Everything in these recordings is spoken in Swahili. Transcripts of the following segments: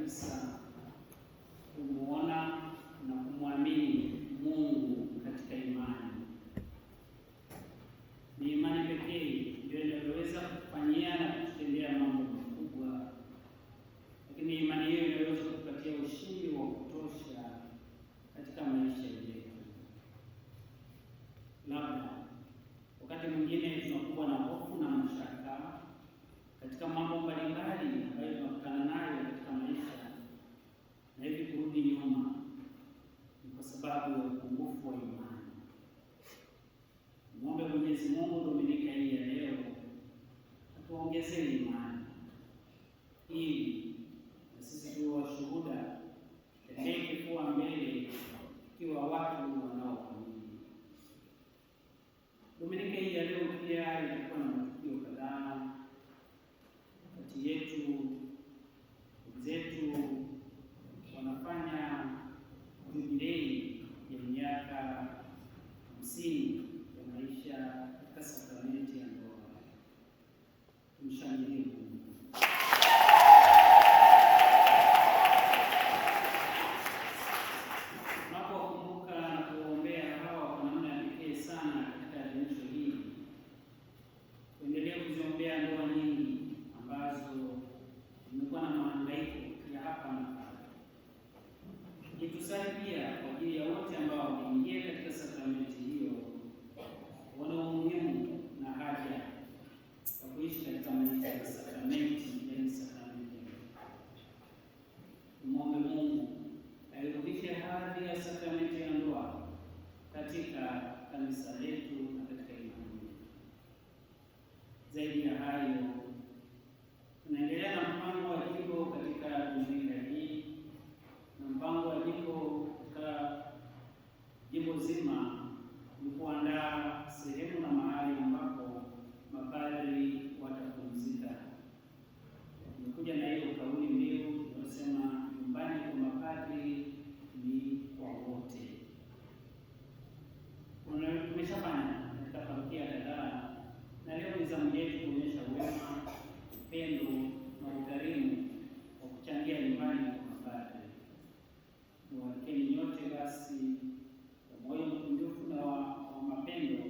kabisa kumuona na kumwamini Mungu katika imani. Ni imani pekee ndio inayoweza kufanyia na kutendea mambo makubwa, lakini imani hiyo inaweza kupatia ushindi wa kutosha katika maisha yetu. Labda wakati mwingine tunakuwa na hofu na mashaka katika mambo mbalimbali ambayo tunakutana nayo katika maisha, na hivi kurudi nyuma ni kwa sababu ya upungufu wa imani. Muombe Mwenyezi Mungu Dominika hii ya leo atuongezee imani ili na sisi tuwe washuhuda, tutembee kifua mbele ikiwa watu wanaoamini. Dominika hii ya leo pia ilikuwa na matukio kadhaa kati yetu. Ndugu zetu wanafanya jubilei ya miaka 50 ya maisha katika sakramenti ya ndoa. Tumshangilie Mungu. Tunapowakumbuka na kuwaombea hawa kwa namna ya pekee sana katika adhimisho hili, tuendelee kuziombea ndoa nyingi ambazo zimekuwa na mahangaiko ya hapa na pale. Tusali pia kwa ajili ya wote ambao wameingia katika sakramenti hiyo, wana umuhimu na haja ya kuishi katika maisha ya sakramenti, yaani sakramenti. Tumwombe Mungu airudishe hadhi ya sakramenti ya ndoa katika kanisa letu na katika imani. Zaidi ya hayo, tunaendelea na mpango wa jimbo katika Dominika hii, na mpango wa jimbo katika jimbo zima ni kuandaa sehemu na mahali ambapo mapadri watapumzika. Tumekuja na hiyo kauli mbiu inayosema nyumbani kwa mapadri ni kwa wote. Tumeshafanya katika parokia kadhaa, na leo ni zamu yetu kuonyesha wema, upendo na ukarimu wa kuchangia nyumbani kwa mapadri. Niwalikeni nyote basi kwa moyo mkunjufu na wa mapendo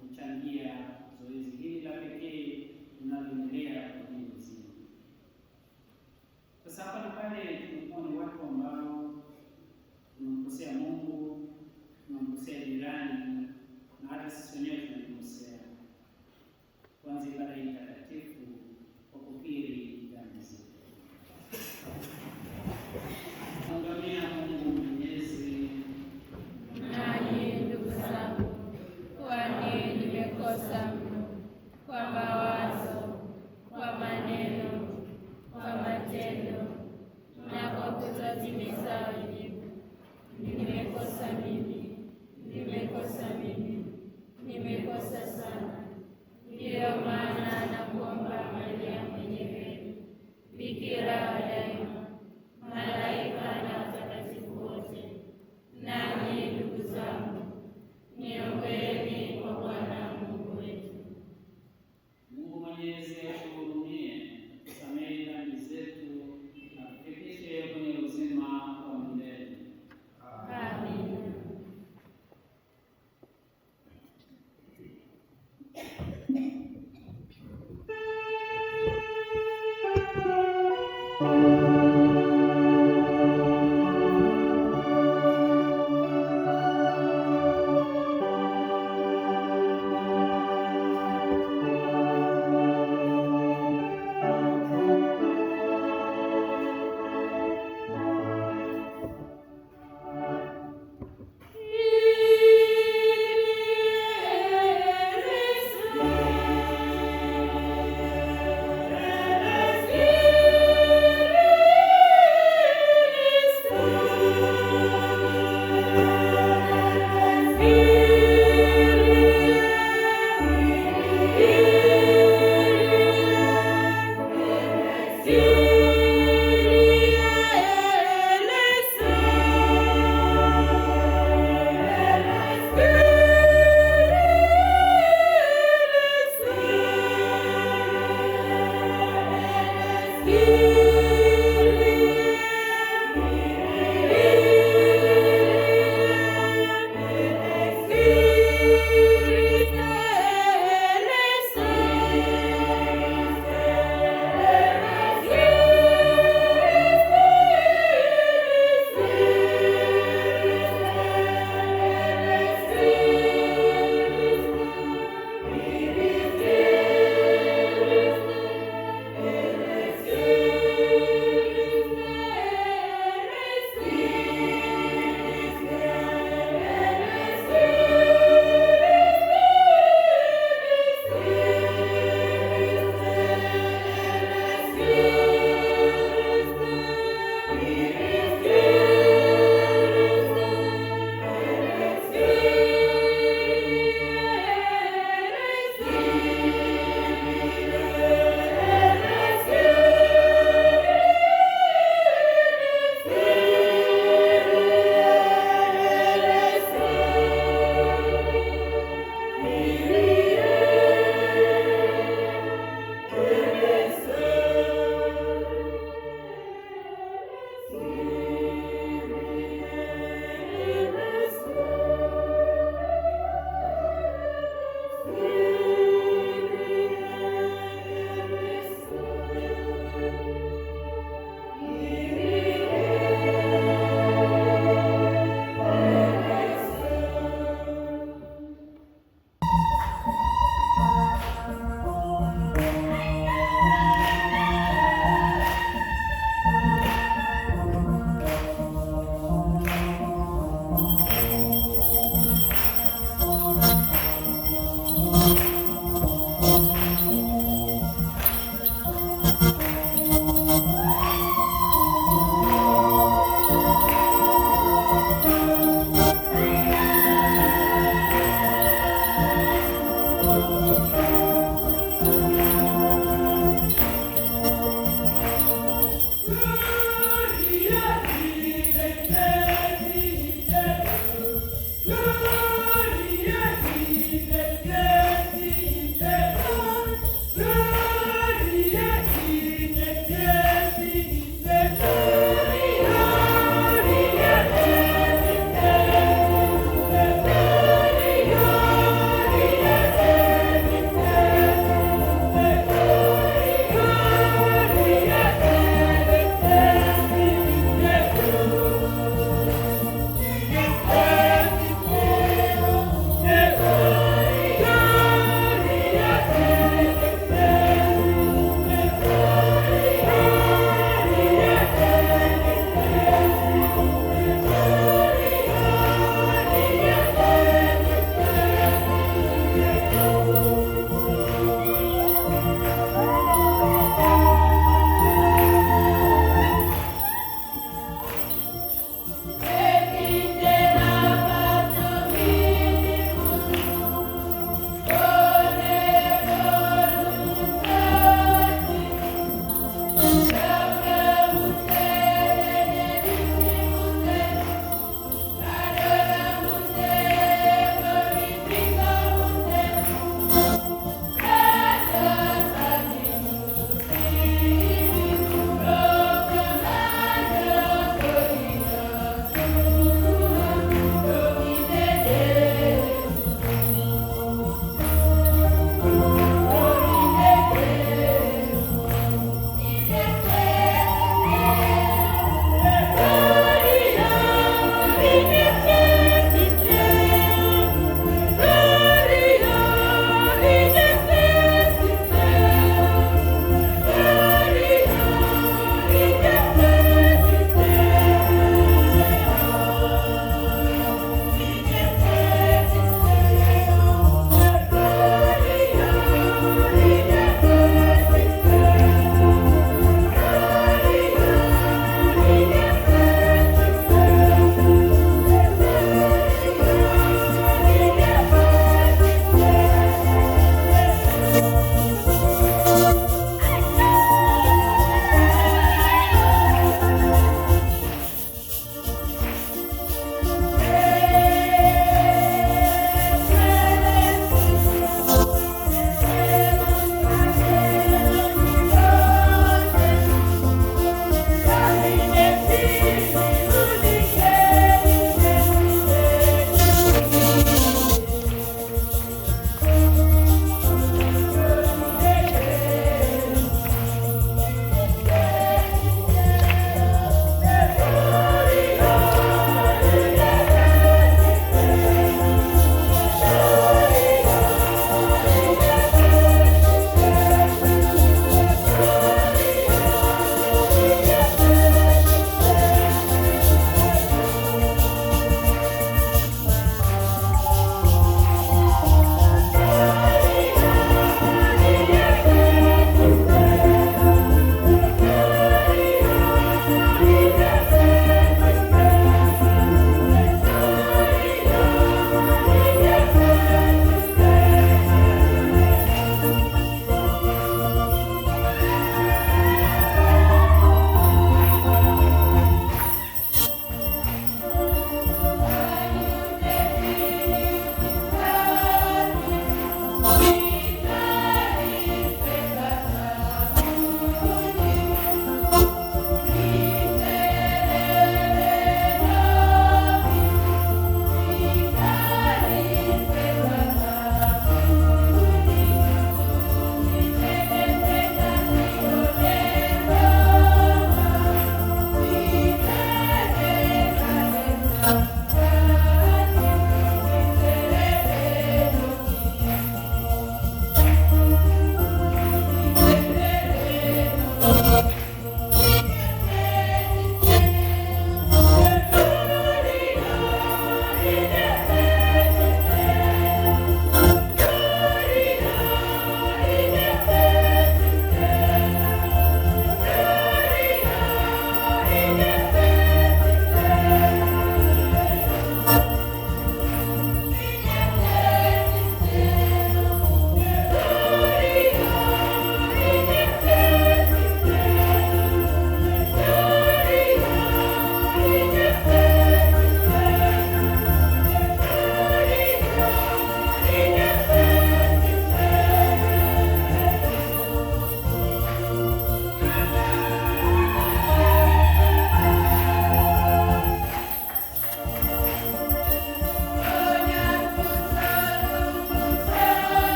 kuchangia zoezi hili la pekee linaloendelea kwa jimbo zima. Sasa hapa na pale tumekuwa ni watu ambao tunamkosea Mungu, tunamkosea jirani, na hata sisi wenyewe tunamkosea. Kwanza ibada hii takatifu kwa kukiri dhambi zetu. Mungamia Mungu Mwenyezi. Nanyi ndugu zangu, kwani nimekosa mno kwa mawazo, kwa maneno, kwa matendo na kwa kutotimiza wajibu. Nimekosa mimi, nimekosa sana. Ndiyo maana nakuomba Maria mwenye heri, bikira wa daima, malaika na watakatifu wote, nanyi ndugu zangu, niombeeni kwa Bwana Mungu wetu. Mungu Mwenyezi atuhurumie, tusamehe dhambi zetu na tufikishe kwenye uzima wa milele. Amina.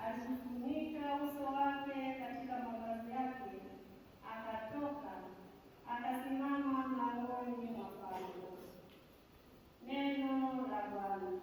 alifunika uso wake katika mavazi yake, akatoka akasimama mlangoni mwa pango. Neno la Bwana.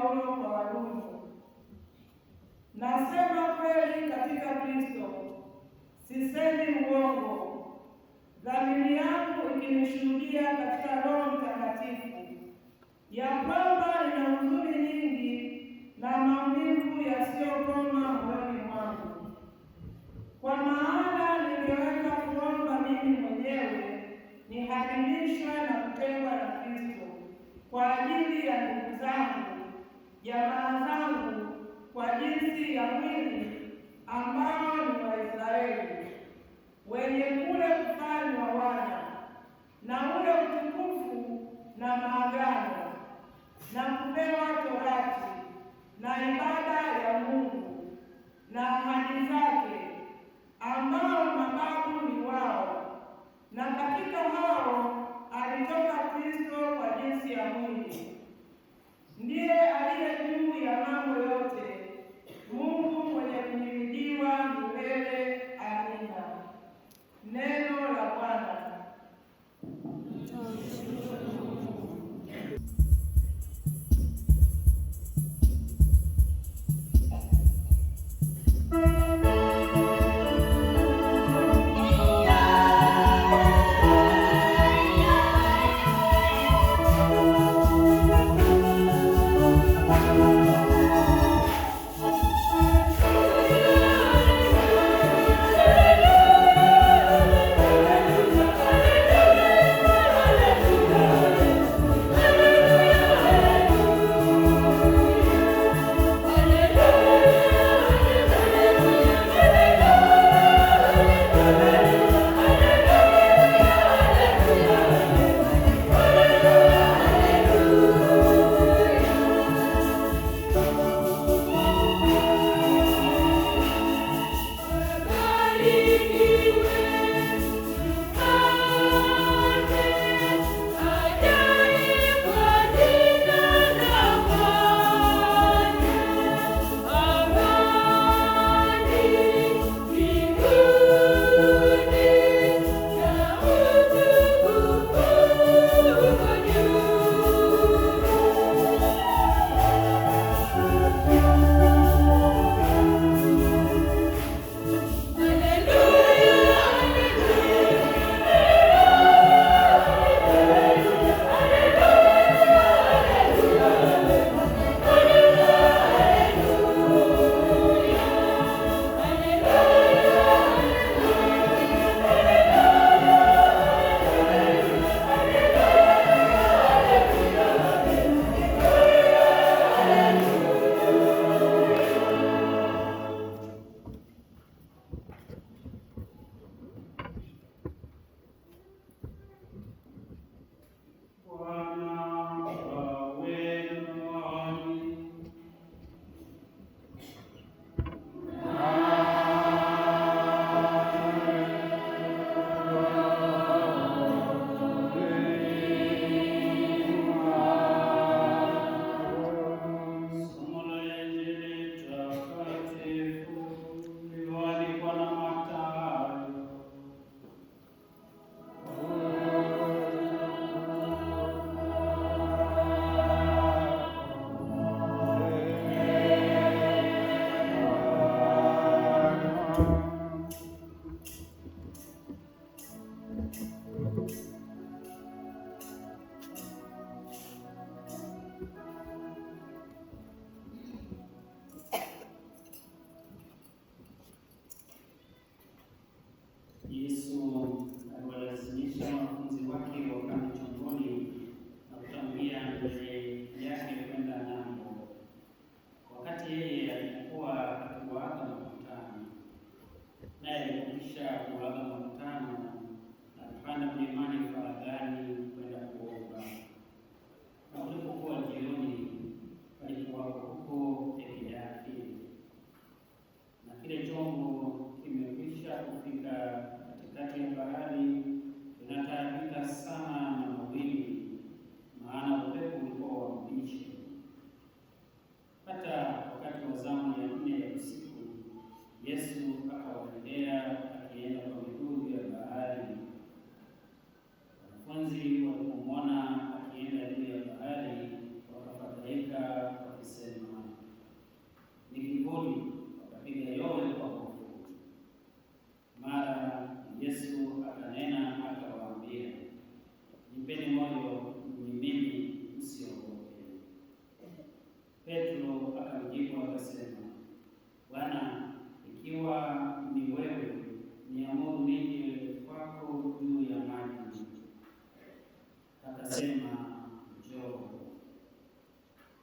Paulo kwa Warumi, nasema kweli katika Kristo, sisemi uongo, dhamiri yangu ikinishuhudia katika Roho Mtakatifu, ya kwamba nina huzuni nyingi na maumivu yasiyokoma moyoni mwangu. Kwa maana ningeweza kuomba mimi mwenyewe niharimishwe na kutengwa na Kristo kwa ajili ya ndugu zangu, jamaa zangu, kwa jinsi ya mwili, ambao ni Waisraeli, wenye kule kufanywa wana na ule utukufu na maagano na kupewa Torati na ibada ya Mungu na ahadi zake, ambao mababu ni wao, na katika hao alitoka Kristo kwa jinsi ya mwili, ndiye aliye juu ya mambo yote, Mungu mwenye kuhimidiwa milele. Amina. Neno la Bwana.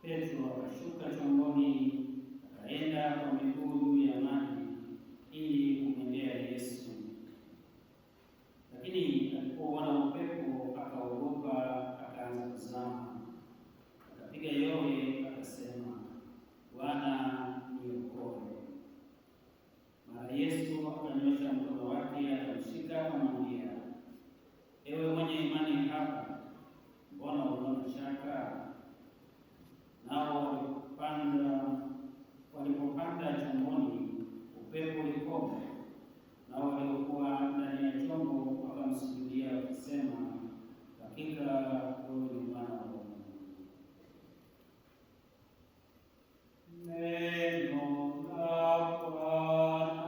Petro akashuka chomboni akaenda kwa miguu juu ya maji ili kumwendea Yesu. Lakini alipoona upepo akaogopa, akaanza kuzama. Akapiga yowe akasema, Bwana, niokoe. Mara Yesu akanyosha mkono wake akamshika, akamwambia, ewe mwenye imani haba, mbona unaona shaka? Nao walipopanda chomboni, upepo ulikoma, nao waliokuwa ndani ya chombo wakamsujudia wakisema, hakika wewe ni Mwana wa Mungu. Neno la Bwana.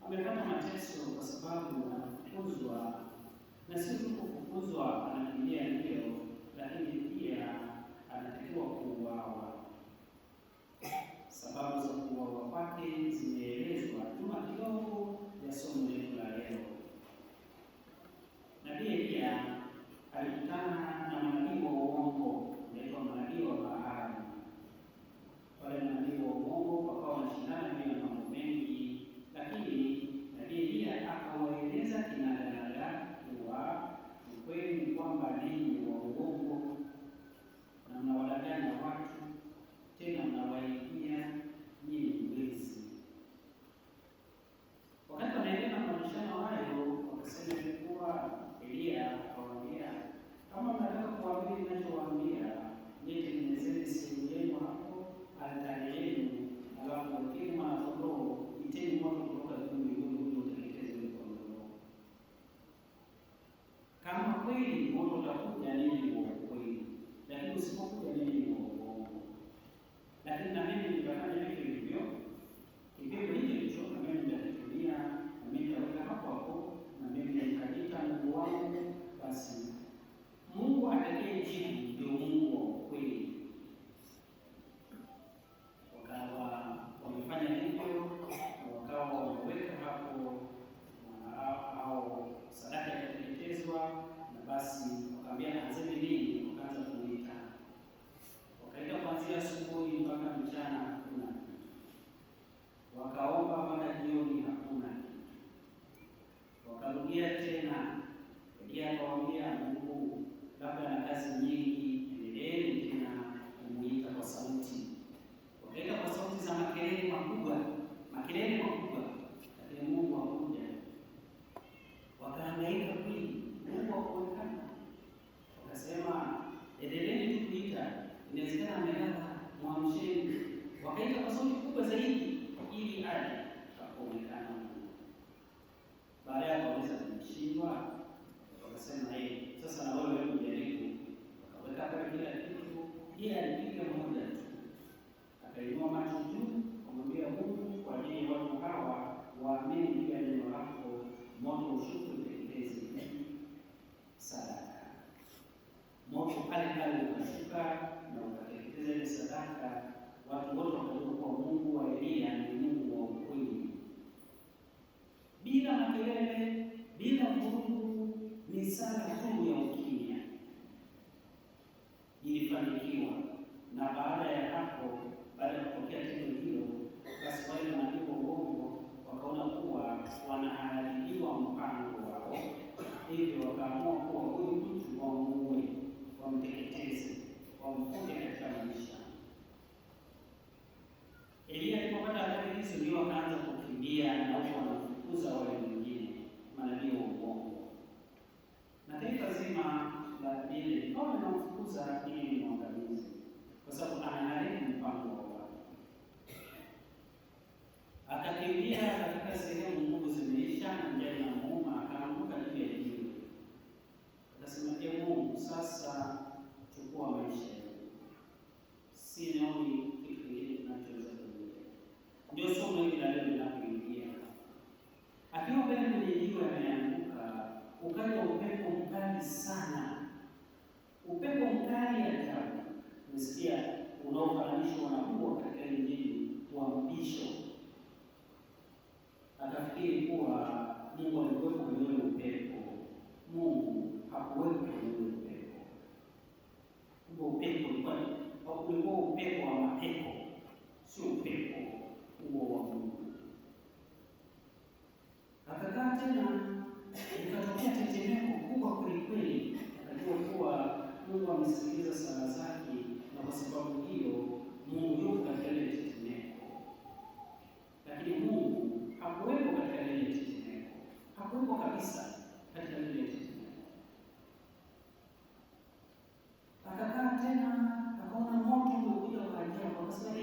Amepata mateso kwa sababu anafukuzwa, na si tu kufukuzwa, anakimbia ndio, lakini pia anatakiwa kuuawa. Sababu za kuuawa kwake zimeelezwa nyuma kidogo ya somo letu la leo. Nabii Eliya alikutana na manabii wa uongo, inaitwa manabii wa Baali. Wale manabii wa uongo wakawa wanashindana juu ya mambo mengi, lakini nabii Eliya akawaeleza kinaganaga kuwa ukweli ni kwamba ninyi wa uongo na mnawadanganya watu, tena mnawaibia, nyinyi ni wezi. Wakati wanaendelea na mabishano hayo, wakasema kuwa Eliya akawaambia, kama mnataka kuamini ninachowaambia, tengenezeni sehemu yenu hapo altari yenu, alafu wakini mwanakondoo, iteni moto kutoka juu mbinguni uje uteketeze yule kondoo. Kama kweli moto utakuja, ninyi ni wa ukweli, lakini usipokuja, ninyi ni wa uongo. Lakini na mimi nitafanya hivyo hivyo, kipepo hicho na mimi nitakitumia, na mimi nitaweka hapo hapo, na mimi nitaita Mungu wangu. Basi Mungu atakayejibu ndio Mungu wa ukweli. Wakawa wamefanya hivyo, wakawa wameweka hapo au sadaka ikateketezwa, na basi wakaambia anzeni nini, wakaanza kuita. Wakaita kuanzia asubuhi mpaka mchana, hakuna kitu. Wakaomba mpaka jioni, hakuna kitu. Wakarudia tena, Eliya akawaambia, Mungu labda na kazi nyingi, endeleeni tena kumuita kwa sauti. Wakaita kwa sauti za makelele makubwa, lakini Mungu hakuja. Wakahangaika kweli, Mungu hakuonekana. Wakasema, endeleeni tu kuita, inawezekana amelala, mwamsheni. Wakaita kwa sauti kubwa zaidi ili aje, hakuonekana Mungu. Baada ya kuweza kumshindwa, wakasema sasa na wewe ujaribu. Wakaweka pale kila kitu, yeye alipiga moja tu, akainua macho juu, akamwambia Mungu, kwa ajili ya watu hawa waamini pia neno lako, moto ushuke uteketeze sadaka. Moto pale pale ukashuka na ukateketeza ile sadaka. Watu wote wakajua kuwa Mungu wa Eliya ni Mungu wa ukweli, bila makelele, bila vurugu, ni sala tu ya ukimya ilifanikiwa. Na baada ya hapo, baada ya kupokea tendo hilo, basi wale manabii wa uongo wakaona kuwa wanaharibiwa mpango wao, hivyo wakaamua kuwa huyu mtu wamuue, wamteketeze, wamfunge katika maisha. sioni kitu kingine kinachoweza kuendelea. Ndio somo hili la leo linapoingia. Akiwa pale kwenye jiwe ameanguka, ukaja upepo mkali sana, upepo mkali ajabu. Umesikia unaofananishwa na huo katika Injili wa mbisho. Akafikiri kuwa Mungu alikuwepo kwenye ule upepo. Mungu hakuwepo kwenye ule upepo. Huo upepo ulikuwa upepo wa mapepo, sio upepo huo wa Mungu. Akakaa tena, ikatokea tetemeko kubwa kwelikweli. Akajua kuwa Mungu amesikiliza sala zake, na kwa sababu hiyo Mungu yuko katika ile tetemeko. Lakini Mungu hakuwepo katika ile tetemeko, hakuwepo kabisa katika ile tetemeko. Akakaa tena, akaona moto umekuja kwa ajabu. Akasema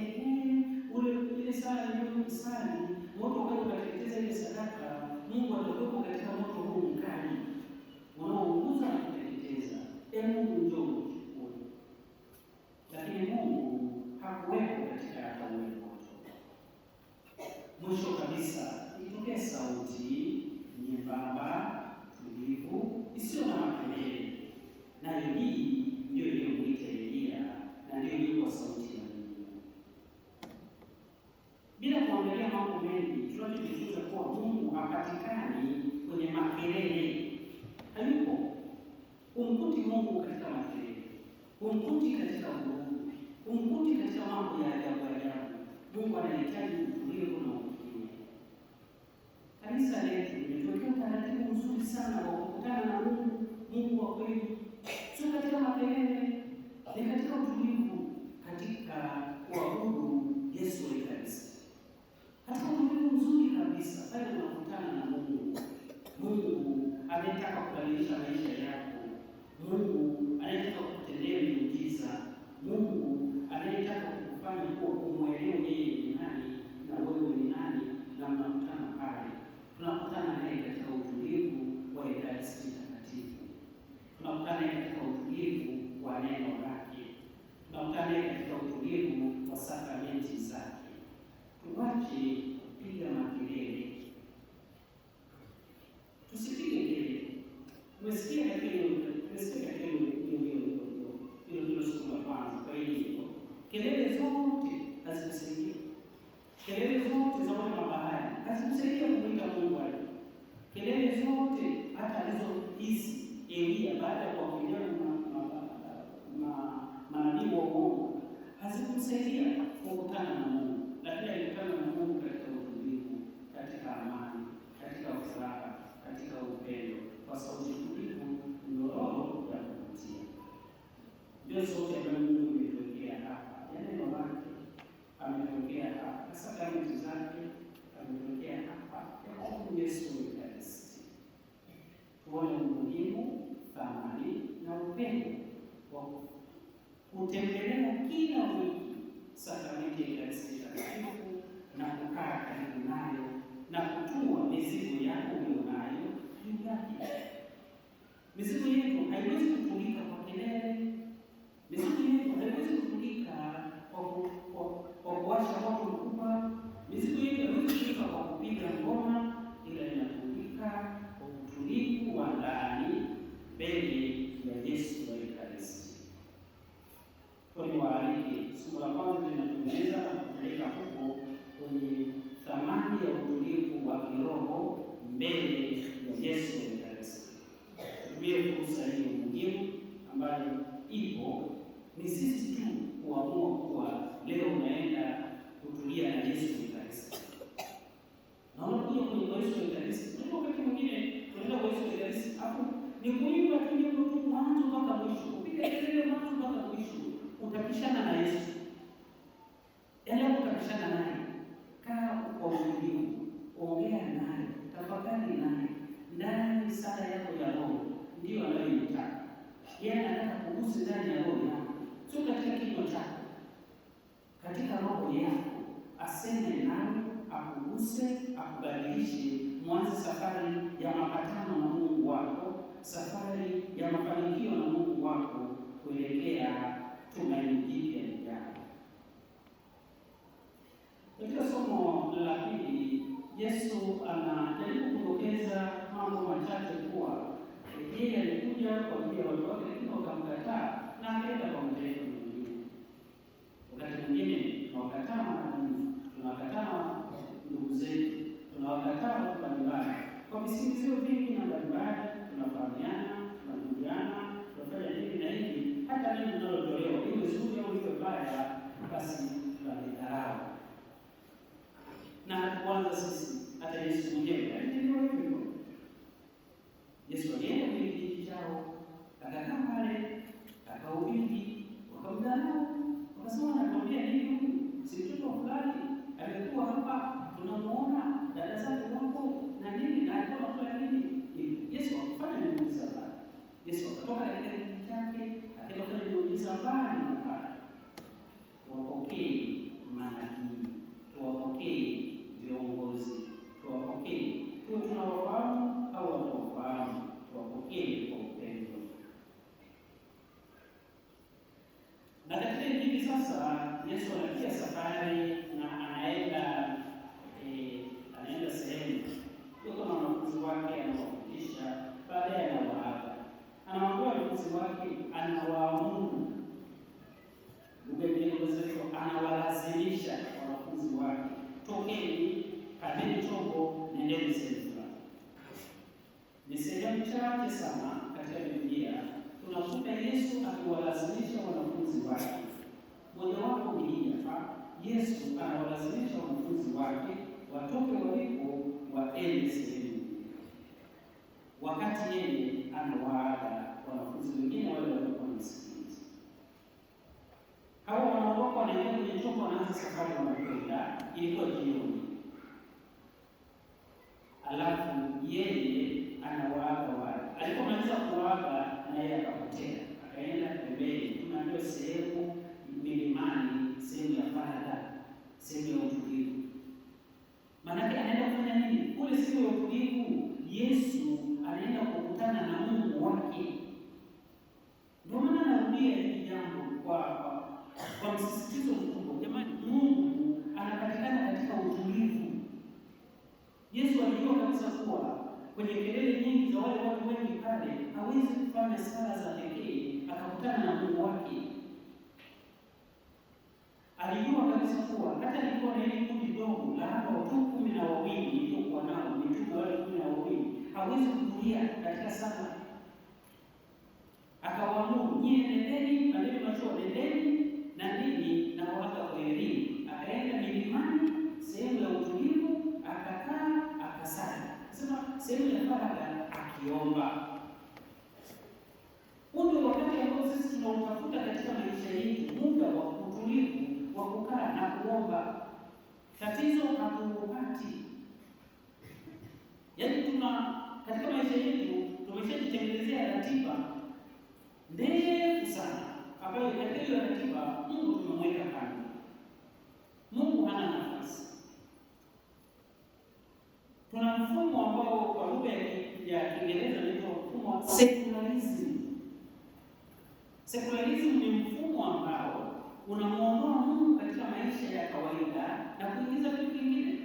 ile sala iliyosali, moto ukaja ukateketeza ile sadaka. Mungu atakuwepo katika moto huu mkali unaounguza na kuteketeza. Mungu njoo uchukue. Lakini Mungu hakuwepo katika hata ule moto. Mwisho kabisa ilitokea sauti nyembamba, tulivu, isiyo na makelele, nayo hii ndio iliyomwita Eliya, na ndio ilikuwa sauti ya Mungu. Bila kuangalia mambo mengi, tunajifunza kuwa Mungu hapatikani kwenye makelele. Hayupo. Umkuti Mungu katika makelele, umkuti katika vurugu, umkuti katika mambo ya ajabu ajabu. Mungu anahitaji utulivu na ukimya. Kanisa letu limetuwekea utaratibu mzuri sana wa kukutana na Mungu, Mungu wa kweli, sio katika makelele, ni katika utulivu, katika kuabudu Yesu wa Ekaristi. Katika utulivu mzuri kabisa, pale unakutana na Mungu. Mungu anayetaka kubadilisha maisha yako. Mungu anayetaka kukutendea miujiza. Mungu anayetaka kukufanya kuwa kumwelewa yeye ni nani na wewe ni nani, na mnakutana pale. Tunakutana naye katika utulivu wa Ekaristi Takatifu. Tunakutana naye katika utulivu wa neno lake. Tunakutana naye katika utulivu wa sakramenti zake. Tuache kupiga makelele. Tusipige kelele. Umesikia katika hiyo somo la kwanza. Kwa hiyo kelele zote hazikusaidia. Kelele zote za wale mabahari hazikusaidia kumwita Mungu wale. Kelele zote hata alizohisi Eliya baada ya kuwakilia manabii wa uongo hazikumsaidia kukutana na Mungu, lakini alikutana na Mungu katika utulivu, katika amani, katika furaha, katika upendo, kwa sauti tulivu nyororo ya kuvutia. Ndio sauti ambayo Mungu ametuwekea hapa, neno lake ametuwekea hapa, sakramenti zake ametuwekea hapa, ya Yesu wa Ekaristi. Tuone umuhimu, thamani na upendo wa kutembelea kila wiki sakramenti ya Ekaristi Takatifu na kukaa karibu nayo na kutua mizigo yako ulionayo juu yake. Mizigo yetu haiwezi kutulika kwa kelele. Mizigo yetu haiwezi kutulika kwa kuwasha moto mkubwa. Mizigo yetu haiwezi kutulika kwa kupiga ngoma, ila inatulika kwa utulivu wa ndani mbele ya Yesu wa Ekaristi. Kwa hiyo waalike, somo la kwanza linatueleza na kupeleka huko kwenye thamani ya utulivu wa kiroho mbele ya Yesu wa Ekaristi. Tutumie fursa hiyo muhimu ambayo ipo, ni sisi tu kuamua kuwa leo unaenda kutulia na Yesu wa Ekaristi. Na unakuja kwenye Yesu wa Ekaristi, ndio wakati mwingine tunaenda kwa Yesu wa Ekaristi, hapo ni kuimba tu nyimbo tu mwanzo mpaka mwisho, kupiga kelele mwanzo mpaka mwisho, utapishana na Yesu. Yaani utapishana naye. Kaa kwa utulivu, ongea naye, tafakari naye. Ndani sala yako ya roho ndio anayoitaka. Yeye anataka kugusa ndani ya roho yako, sio katika kinywa chako, katika roho yako. Aseme naye, akuguse, akubadilishe, mwanze safari ya mapatano na Mungu wako, safari ya mafanikio na Mungu wako kuelekea tumaini jipya lijalo. mambo machache kuwa yeye alikuja kwa ajili ya watu wake, lakini wakamkataa na akaenda kwa mataifa mengine. Wakati mwingine tunawakataa maadui, tunawakataa ndugu zetu, tunawakataa watu mbalimbali kwa visingizio vingi na mbalimbali. Tunafahamiana, tunajuliana, tunafanya hivi na hivi, hata neno linalotolewa iwe zuri au iwe baya, basi tunalidharau na kwanza sisi. Hata Yesu mwenyewe alikuwa hivyo. Yesu alienda kwenye kijiji chao, akakaa pale, akahubiri, wakamdharau, wakasema anakwambia nini huyu? Si mtoto fulani alikuwa hapa, tunamuona dada zake wako na nini, na alikuwa anafanya nini? Yesu akafanya miujiza pale. Yesu akatoka katika kijiji chake, akaenda kufanya miujiza mbali na pale. Tuwapokee manabii, tuwapokee viongozi, tuwapokee, tuwe tunawafahamu au wanaofahamu, tuwapokee kwa upendo. Na katika hivi sasa Yesu anapiga safari na anaenda sehemu, yuko na wanafunzi wake, anawafundisha, baadaye anawaaga. Anawaambia wanafunzi wake, anawaamuru, anawalazimisha wanafunzi wake, tokeni, pandeni chombo, nendeni sehemu fulani. Ni sehemu chache sana katika Biblia tunakuta Yesu akiwalazimisha wanafunzi wake. Mojawapo ni hii hapa, Yesu anawalazimisha wanafunzi wake watoke walipo waende sehemu, wakati yeye anawaaga wanafunzi wengine wale waliokuwa wanamsikiliza. Hawa wanaondoka, wanaingia kwenye chombo, wanaanza safari, wanakwenda. Ilikuwa jioni, alafu yeye anawaaga wale. Alipomaliza kuwaaga, na yeye akapotea, akaenda pembeni. Tunaambiwa sehemu milimani, sehemu ya faragha, sehemu ya utulivu. Maanake anaenda kufanya nini kule? Sehemu ya utulivu. Yesu anaenda kukutana na Mungu wake. Ndio maana narudia hili jambo kwa msisitizo mkubwa. Jamani, Mungu anapatikana katika utulivu. Yesu alijua kabisa kuwa kwenye kelele nyingi za wale watu wengi pale hawezi kufanya sala za pekee akakutana na Mungu wake. Alijua kabisa kuwa hata alikuwa na ile kundi dogo la watu 12 iliyokuwa nao, mitume wale 12, hawezi kutulia katika sala. Akawaamuru, nyie nendeni, pandeni macho, nendeni na nini na waka kwa elimu. Akaenda milimani, sehemu ya utulivu, akakaa, akasali. Sema sehemu ya faragha, akiomba. Ndio wakati ambao sisi tunautafuta katika maisha yetu, muda wa utulivu, wa kukaa na kuomba. Tatizo hatuupati. Yaani katika maisha yetu tumeshajitengenezea ratiba ndefu sana, ambayo katika hiyo ratiba Mungu tumemweka kando. Mungu hana nafasi. Tuna mfumo ambao kwa lugha ya Kiingereza unaitwa mfumo wa secularism. Secularism ni mfumo ambao unamuondoa Mungu katika maisha ya kawaida na kuingiza vitu vingine.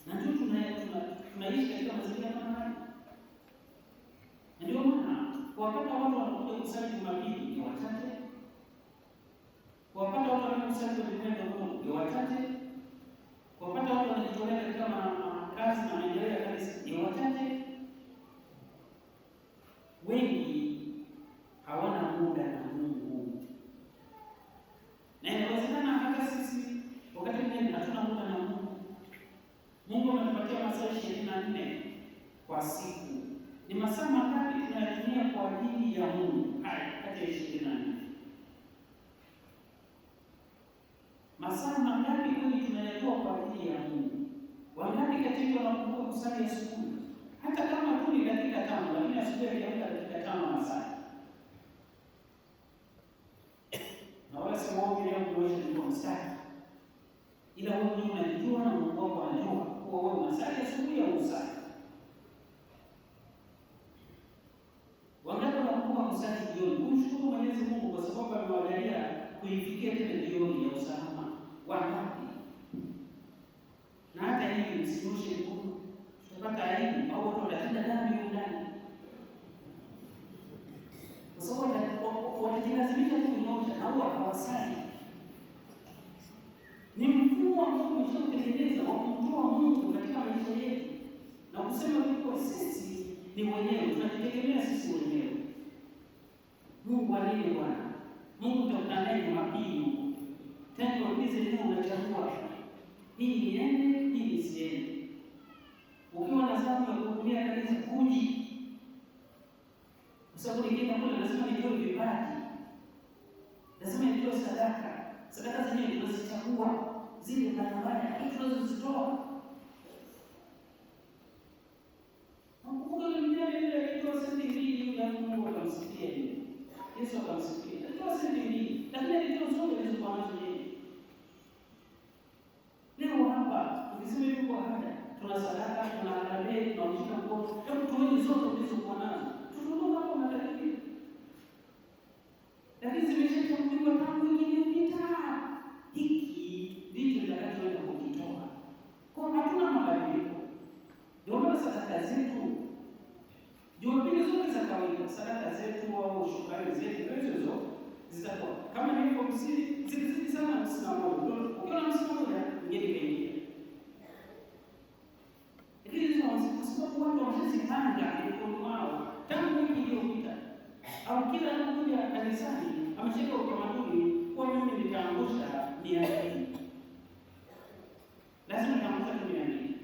Na ndio tunaishi katika mazingira kama haya. Ndio maana kuwapata watu wanakuja kusali Jumapili ni wachache. Kuwapata watu wanakusali Jumapili ni wachache. Kuwapata watu wanajitolea katika kazi na maendeleo ya kanisa ni wachache. Wengi hawana muda na Mungu. Na inawezekana hata sisi wakati mwingine hatuna muda na Mungu. Mungu ametupatia masaa 24 kwa siku. Ni masaa mangapi tunayatumia kwa ajili ya Mungu? Haya, kati ya 24. Masaa mangapi kweli tunayatoa kwa ajili ya Mungu? Wangapi kati yetu wanakumbuka kusali asubuhi? Hata kama tu ni dakika 5, lakini asubuhi akiamka dakika 5 masaa. Na wala si wao leo kuonyesha ni mstari. Ila wewe mwenyewe unajua na Mungu wako anajua kuwa wewe unasali asubuhi au usali. Wangapi wanakumbuka kusali jioni? Kumshukuru Mwenyezi Mungu kwa sababu amewajalia kuifikia tena jioni ya usalama. Wangapi? Na hata hivi msinyoshe mkono. Tutapata aibu au watu mfumo ambao umeshatengeneza wa kumtoa Mungu katika maisha yetu na kusema kuwa sisi ni wenyewe, tunajitegemea sisi wenyewe. Mungu alini Bwana, Mungu tutakutana Jumapili tena, ulize leo unachagua hii niende, hii nisiende. Ukiwa na zamu ya kuhudumia kanisa kuji, kwa sababu nikienda kule lazima nitoe vipaji, lazima nitoe sadaka. Sadaka zenyewe tunazichagua zile mbalimbali, lakini tunazozitoa. Nakumbuka ile mjane ile alitoa senti 2 ya Mungu akamsifia yeye. Yesu akamsifia. Alitoa senti 2, lakini alitoa zote alizokuwa nazo yeye. Leo hapa tukisema hivi kwa haya, tuna sadaka, tuna harambee, tunaonyesha mkono, hebu tuone zote tulizokuwa nazo. Tunaona hapo matarajio. Lakini zimeshachaguliwa tangu wiki iliyopita. Hiki vitu vitakachoenda kukitoa. Kwa hatuna mabadiliko. Ndio maana sadaka zetu Jumapili zote za kawaida, sadaka zetu au shukrani zetu hizo zitakuwa kama ni 50, zikizidi sana 51. Ukiona 51 ngine kaingia. Lakini hizo kwa sababu watu wameshazipanga mikono wao tangu wiki iliyopita. Au kila anapokuja kanisani ameshika utamaduni kwa mimi nitaangusha 200. Lazima nitaangusha 200.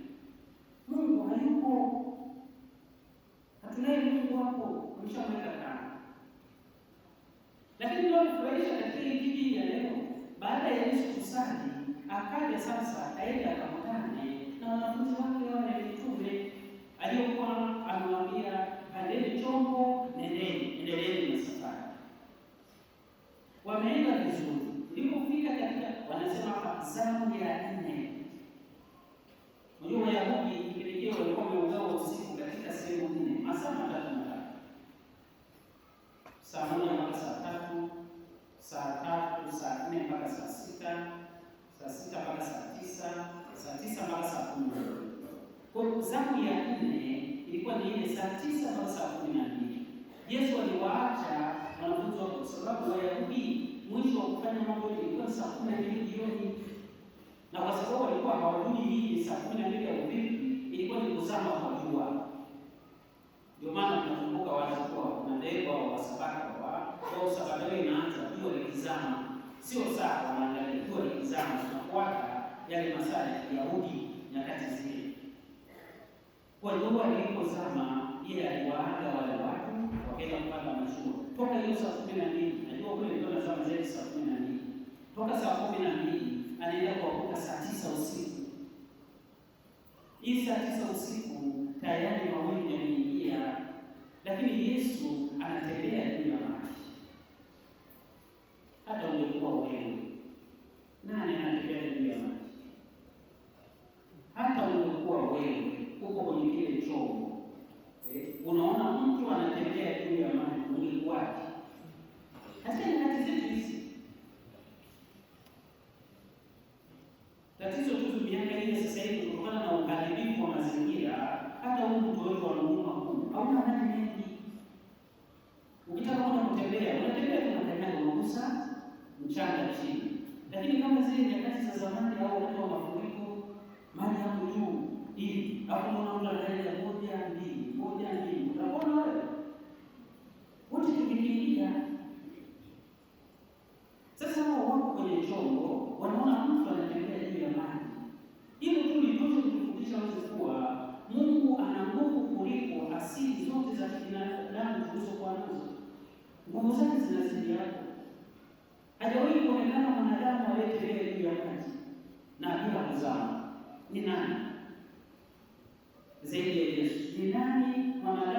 Mungu hayupo. Hatunaye Mungu hapo, ameshamweka kando. Lakini ndio kufurahisha katika Injili ya leo, baada ya Yesu kusali, akaja sasa aenda akamkutane na wanafunzi wake wale mitume aliyokuwa amewaambia, pandeni chombo, endeleeni na safari. Wameenda vizuri. Ilipofika katika wanasema hapa zamu ya 4. Unajua Wayahudi kipelekeo walikuwa wameugawa usiku katika sehemu 4, masaa 3 saa 1 mpaka saa 3, saa 3, saa 4 mpaka saa 6, saa 6 mpaka saa 9, saa 9 mpaka saa 10. Kwa hiyo zamu ya 4 ilikuwa ni ile saa 9 mpaka saa 12. Yesu aliwaacha wanafunzi wake kwa sababu Wayahudi mwisho wa kufanya mambo yote ilikuwa saa 12 jioni. Na kwa sababu walikuwa hawajui hii saa 12 ya uvivu ilikuwa ni kuzama kwa jua. Ndio maana tunakumbuka wazi kuwa kuna ndege wa Sabato kwa Sabato inaanza jua likizama. Sio saa wanaangalia jua likizama, tunafuata yale masaa ya Kiyahudi nyakati zile. Kwa hiyo walipozama yeye aliwaaga wale watu wakaenda kupanda mashua. Toka hiyo saa 12, najua kule ndio nazama zaidi saa 12. Toka saa 12 anaenda kuamka saa 9 usiku. Hii saa 9 usiku tayari mawingu yameingia, lakini Yesu anatembea juu ya maji. Hata ungekuwa wewe, nani anatembea juu ya maji? Hata ungekuwa wewe uko kwenye kile chombo, unaona mtu anatembea juu ya maji, ungekuwaje? Hata nyakati zetu hizi tatizo tu miaka ile sasa hivi kutokana na uharibifu wa mazingira, hata huu mto wetu wa Ruvuma huu hauna maji mengi. Ukitaka kwenda kutembea, unatembea tu na unagusa mchanga chini. Lakini kama zile nyakati za zamani au wakati wa mafuriko, maji hapo juu hivi, hapo unaona mtu anaenda 1 2, utaona wewe wote tukikimbia. Sasa hao wako kwenye chombo, wanaona mtu anatembea juu ya maji. Hilo tu litosha kutufundisha wazi kuwa Mungu ana nguvu kuliko asili zote za binadamu tulizokuwa nazo. Nguvu zake zinazidi hapo. Hajawahi kuonekana mwanadamu aliyetembea juu ya maji na bila kuzama. Ni nani? Zaidi ya Yesu. Ni nani mwanadamu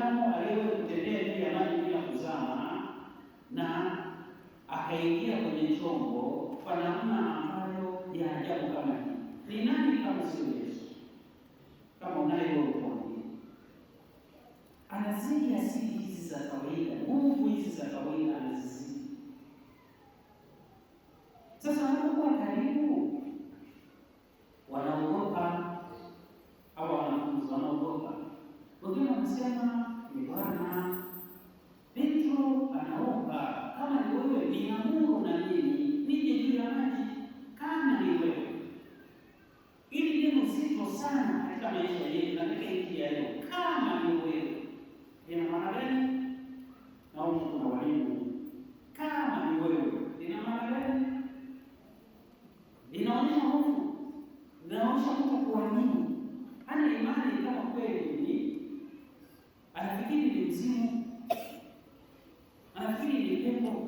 mwalimu kama ni wewe, ina maana gani? Inaonyesha hofu, inaonyesha mtu kuamini, hana imani kama kweli anafikiri ni mzimu, anafikiri ni pepo.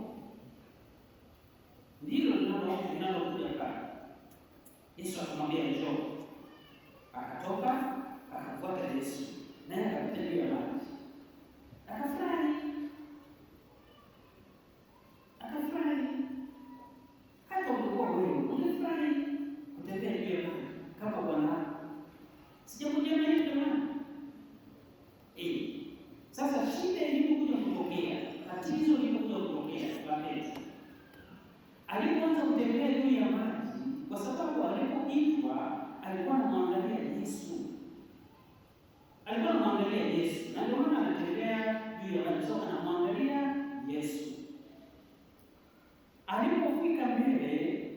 Ndilo linalokuja pale. Yesu akamwambia njoo, akatoka akafuata Yesu, naye akapita juu ya maji, akafurahi. Hata ungekuwa wewe ungefurahi kutembea juu ya maji kama Bwana. Sijakuja na hiyo jamani. Sasa shida ilipokuja kutokea, tatizo lilipokuja kutokea kwa Petro, alipoanza kutembea juu ya maji, kwa sababu alipoitwa alikuwa anamwangalia Yesu, na ndio maana anatembea juu ya maji, anamwangalia Yesu. Alipofika mbele,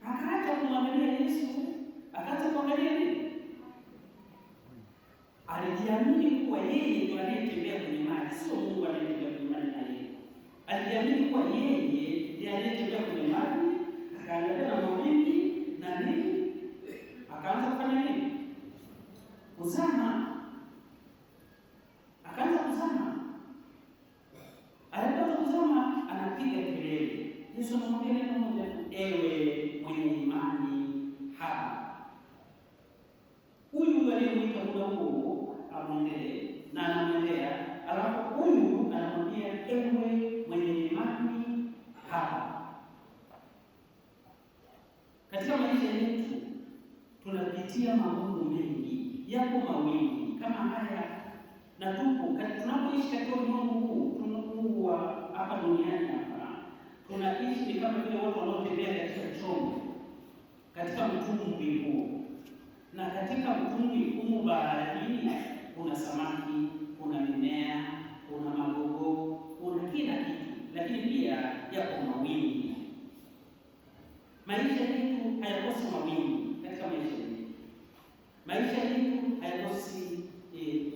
akaacha kumwangalia Yesu, akaacha kuangalia nini? Alijiamini kuwa yeye ndiye anayetembea kwenye maji, sio Mungu anayetembea kwenye maji na yeye. Alijiamini kuwa yeye ndiye anayetembea kwenye maji, akaangalia na mawimbi na nini, akaanza kufanya nini? Kuzama. Akaanza kuzama. Alipoanza kuzama, anapiga kelele. Yesu anamwambia neno moja, ewe mwenye imani haba. Huyu aliyemwita muda huo amwendee na anamwendea, alafu huyu anamwambia ewe mwenye imani haba. Katika maisha yetu tunapitia mambo mengi, yapo mawingi kama haya, na tunapoishi katika ulimwengu huu hapa duniani hapa, tunaishi ni kama vile watu wanaotembea katika chombo, katika mtumbwi huo. Na katika mtumbwi humu baharini kuna samaki, kuna mimea, kuna magogo, kuna kila kitu, lakini pia yapo mawimbi. Maisha yetu hayakosi mawimbi katika maisha yetu. Maisha yetu hayakosi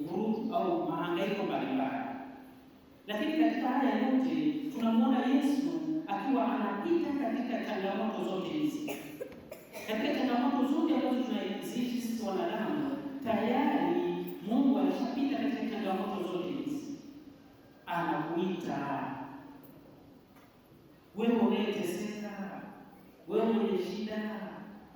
vurugu au mahangaiko mbalimbali. Lakini katika haya yote tunamwona Yesu akiwa anapita katika changamoto zote hizi. Katika changamoto zote ambazo tunaishi sisi wanadamu, tayari Mungu alishapita katika changamoto zote hizi. Anakuita wewe unayeteseka, wewe mwenye shida,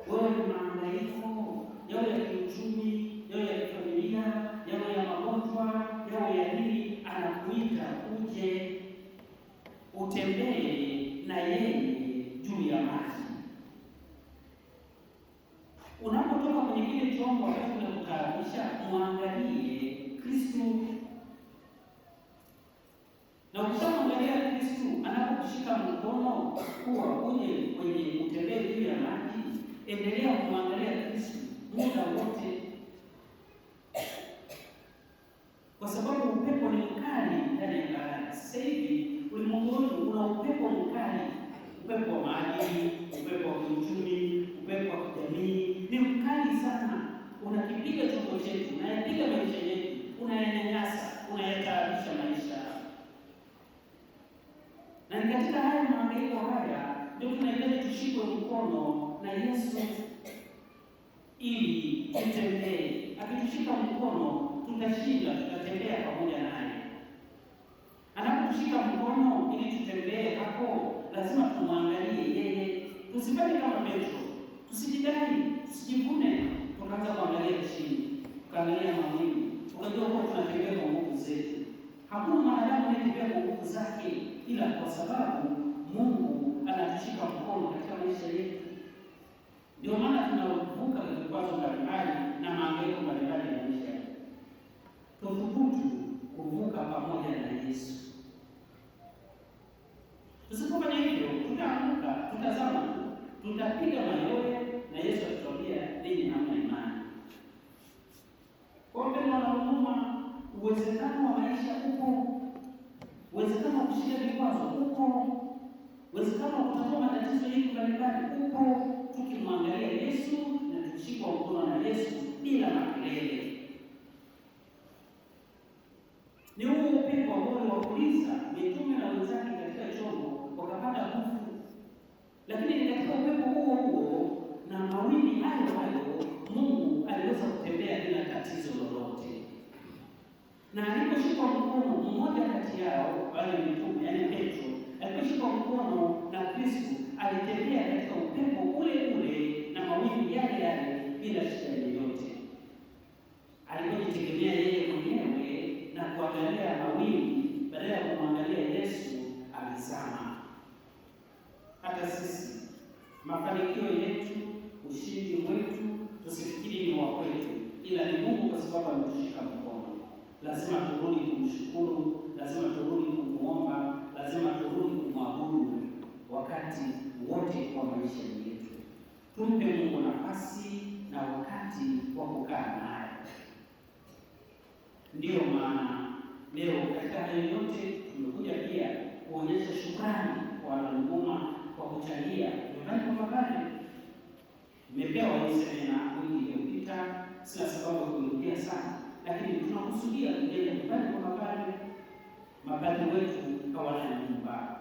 wewe ni mahangaiko, yawe ya kiuchumi, yawe ya kifamilia, yawe ya magonjwa, yawe ya nini, anakuita uje utembee na yeye juu ya maji. Unapotoka kwenye kile chombo ambacho kinakukaribisha, muangalie Kristo. Na ukishamwangalia Kristo anapokushika mkono kuwa uje kwenye utembee juu ya maji, endelea kumwangalia Kristo muda wote, kwa sababu upepo ni mkali ndani ya bahari. Sasa hivi ulimwenguni una upepo mkali, upepo wa maji, upepo wa kiuchumi, upepo wa kijamii, ni mkali sana. Unakipiga chombo chetu, unayapiga maisha yetu, unayanyanyasa, unayataabisha maisha. Na ni katika haya mahangaiko haya ndio tunahitaji tushikwe mkono na Yesu ili tutembee. Akitushika mkono tutashinda, tutatembea pamoja naye. Anapotushika mkono ili tutembee hapo, lazima tumwangalie yeye. Tusifanye kama Petro, tusijidai, tusijivune, tukaanza kuangalia chini, tukaangalia mawingu, tukajua kuwa tunatembea kwa nguvu zetu. Hakuna mwanadamu anayetembea kwa nguvu zake, ila kwa sababu Mungu anatushika mkono katika maisha yetu. Ndio maana tunavuka vikwazo mbalimbali na mahangaiko mbalimbali ya maisha yetu. Tuthubutu kuvuka pamoja na Yesu. Tusipofanya hivyo, tutaanguka, tutazama, tutapiga mayowe na Yesu atatuambia ninyi hamna imani. Kwa hiyo wanaumuma, uwezekano wa maisha upo, uwezekano wa kushinda vikwazo upo, uwezekano wa kutatua matatizo yetu mbalimbali upo, tukimwangalia Yesu na tushikwa mkono na Yesu bila makelele. Ni huo upepo ambao wauliza mitume na wenzake katika upepo huo huo na mawimbi hayo hayo, Mungu aliweza kutembea bila tatizo lolote. Na aliposhikwa mkono mmoja kati yao, wale mitume, yaani Petro, aliposhikwa mkono na Kristo, alitembea katika upepo ule ule na mawimbi yale yale bila shida yoyote. Alipojitegemea yeye mwenyewe na kuangalia mawimbi badala ya kumwangalia Yesu, alizama. Hata sisi mafanikio yetu, ushindi wetu, tusifikiri ni wa kwetu, ila ni Mungu, kwa sababu ametushika mkono. Lazima turudi kumshukuru, lazima turudi kumuomba, lazima turudi kumwabudu wakati wote wa maisha yetu. Tumpe Mungu nafasi na wakati wa kukaa naye. Ndiyo maana leo katika hayo yote tumekuja pia kuonyesha shukrani kwa wanahuduma kwa kuchangia nyumbani kwa mapadri. Nimepewa hii semina wiki iliyopita, sina sababu ya kuirudia sana, lakini tunakusudia kujenga nyumbani kwa mapadri. Mapadri wetu hawana nyumba.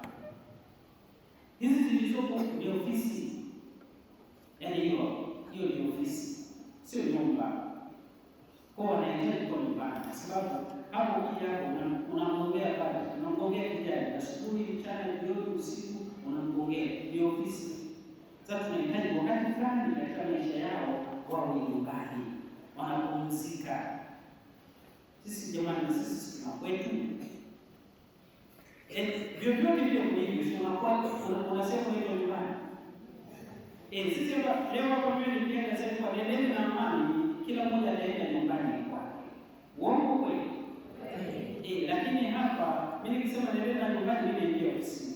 Hizi zilizopo ni ofisi, yaani hiyo ni ofisi, sio nyumba. Kwa wanahitaji kwa nyumbani, kwa sababu hapo ukija unamgongea pale, unamgongea kijana asubuhi, mchana, jioni, usiku, unamgongea. Ni ofisi. Sasa tunahitaji wakati fulani katika maisha yao wawe nyumbani, wanapumzika. Sisi jamani, sisi tuna kwetu. Vyovyote vile kulivyo, unasema hiyo nyumbani. Sisi leo hapa mimi nikienda nasema kwa nendeni na amani, kila mmoja ataenda nyumbani kwake. Uongo kweli? Lakini hapa mimi nikisema nendeni na nyumbani, mimi ndio ofisi.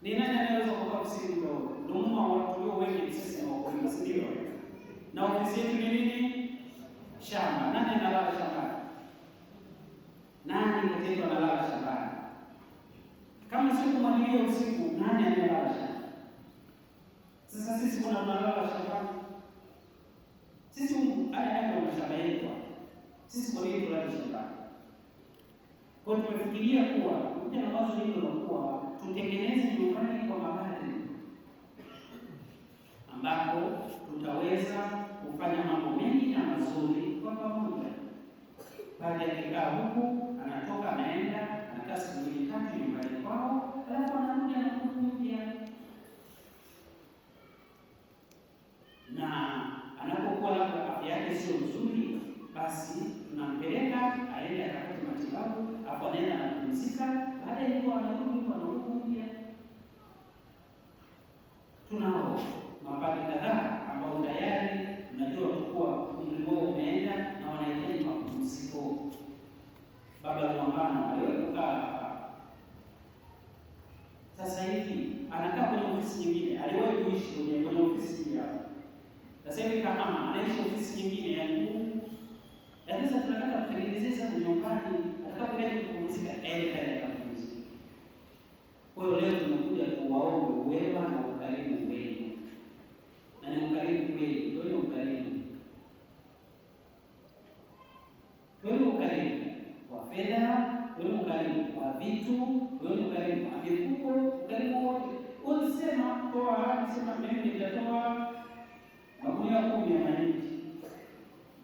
Ni nani anaweza kukaa ofisini ndio? Ndio watu walio wengi sisi na wakulima, si ndio? Na ofisi yetu ni nini? Shamba. Nani analala shambani? Nani kati analala shambani? Kama sio kumwagilia usiku, nani analala shambani? Sasa sisi kuna tunalala shambani. Sisi haya ndio mashamba yetu. Sisi kwa nini tunalala shambani? Kwa hiyo tumefikiria kuwa kuja na wazo hilo la kuwa tutengeneze nyumbani kwa mapadri ambapo tutaweza kufanya mambo mengi na mazuri kwa pamoja. Padri akikaa huku, anatoka anaenda, anakaa siku 2-3 nyumbani kwao, alafu anarudi anakuja. Na anapokuwa labda afya yake sio nzuri, basi tunampeleka aende akapate matibabu, hapo anaenda anapumzika, baada ya kuwa anarudi anakuja. Tunao mapadri kadhaa ambao tayari unajua kuwa umri wao umeenda na wanahitaji mapumziko. Baba Mwambano aliwahi kukaa hapa, sasa hivi anakaa kwenye ofisi nyingine. Aliwahi kuishi kwenye ofisi hii hapa, sasa hivi kama anaishi ofisi nyingine ya Mungu. Lakini sasa tunataka kutengenezea sasa nyumbani, atakapoenda kupumzika pale kupumzika. Kwa hiyo leo tumekuja kuwaomba wema na ukarimu wenu. Na ni ukarimu kweli, ndio ukarimu. Ndio ukarimu kwa fedha, ndio ukarimu kwa vitu, ndio ukarimu kwa mifuko, ukarimu wote. Unasema toa, sema mimi nitatoa magunia 10 ya mahindi.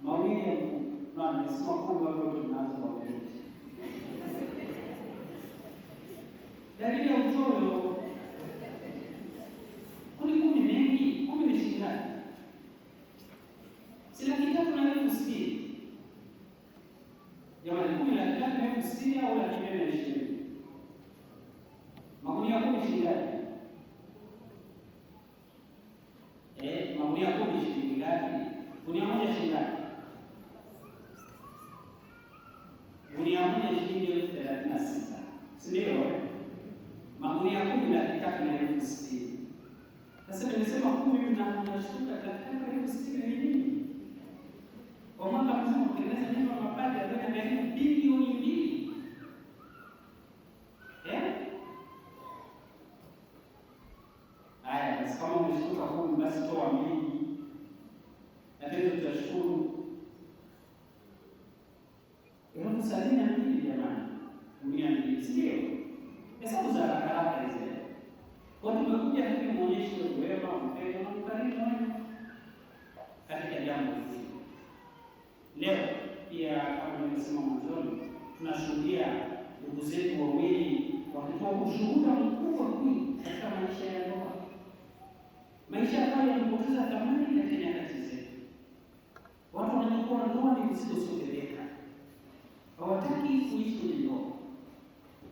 Mawili ya na nisema kubwa hapo tunaanza kwa kweli. Dalili ya uchoyo. Kuni mengi, 10 ni shilingi ngapi? Si 360,000. Jamani, 360,000 au 220,000? Magunia 10 shilingi ngapi? Magunia 10 shilingi ngapi? Gunia moja shilingi ngapi? Gunia moja shilingi 36,000. Si ndio? Magunia 10 360,000. Sasa nimesema 10 na tunashtuka 360,000 ni nini? Kwa mwaka mzima kutengeneza nyumba mapadri ya bilioni 2. Haya, basi kama umeshtuka 10 basi toa 2. Lakini tutashukuru. Elfu 72 jamani. Gunia 2, si ndio? Hesabu za haraka hizi. umekuja lakini muonyeshe wema, upendo na ukarimu wenu katika jambo hili. Leo pia kama nilivyosema mwanzoni, tunashuhudia ndugu zetu wawili wakitoa ushuhuda mkubwa kweli katika maisha ya ndoa, maisha ambayo yamepoteza thamani katika nyakati zetu. Watu wanaokuwa ndoa ni mzigo usiobebeka, hawataki kuishi kwenye ndoa.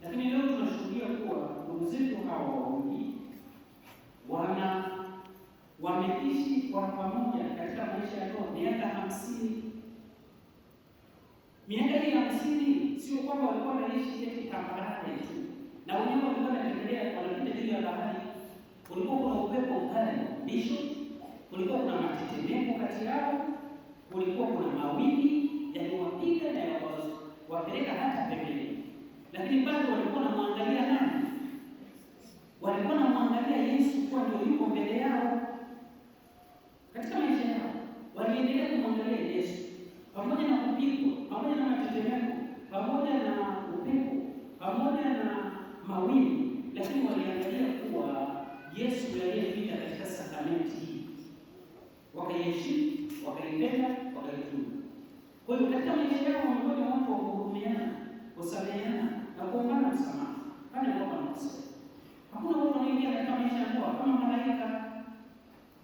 Lakini leo tunashuhudia kuwa ndugu zetu hawa wawili wameishi kwa pamoja katika maisha ya ndoa miaka 50. Miaka hii 50 sio kwamba walikuwa wanaishi eti tambarare tu, na wenyewe walikuwa wanapita juu ya bahari. Kulikuwa kuna upepo mkali mbisho, kulikuwa kuna matetemeko kati yao, kulikuwa kuna mawimbi yaliyowapiga na wapeleka hata pembeni, lakini bado walikuwa wanamwangalia nani? Walikuwa wanamwangalia Yesu kuwa ndio yuko mbele yao katika maisha yao. Waliendelea kumwangalia Yesu pamoja na kupigwa, pamoja na matetemeko, pamoja na upepo, pamoja na mawimbi, lakini waliangalia kuwa Yesu aliyepita katika sakramenti hii, wakaiheshimu, wakaipenda, wakaitunza. Kwa hiyo katika maisha yao wamekuwa watu wa kuhurumiana, kusameheana na kuombana msamaha pale ambapo wanakosea. Hakuna watu wanaingia katika maisha ya ndoa kama malaika.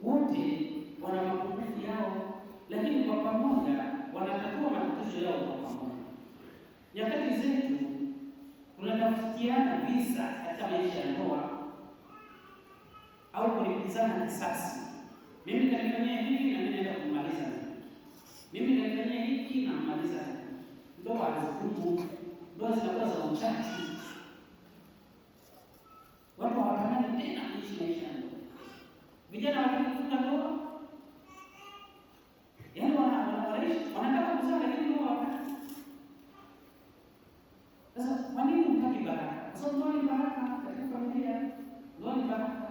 Wote wana mapungufu yao, lakini kwa pamoja wanatatua matatizo yao kwa pamoja. Nyakati zetu tunatafutiana visa katika maisha ya ndoa au kulipizana kisasi. Mimi kanifanyia hivi na mimi naenda kumaliza hivi. Mimi kanifanyia hiki na kumaliza hivi. Ndoa hazidumu, ndoa zinakuwa za uchachi. Watu hawatamani tena kuishi maisha ya ndoa. Vijana wanakufunga ndoa, yaani wanataka kuzaa lakini ndoa hawataki. Sasa kwa nini mtaki baraka? Kwa sababu ndoa ni baraka katika familia. Ndoa ni baraka.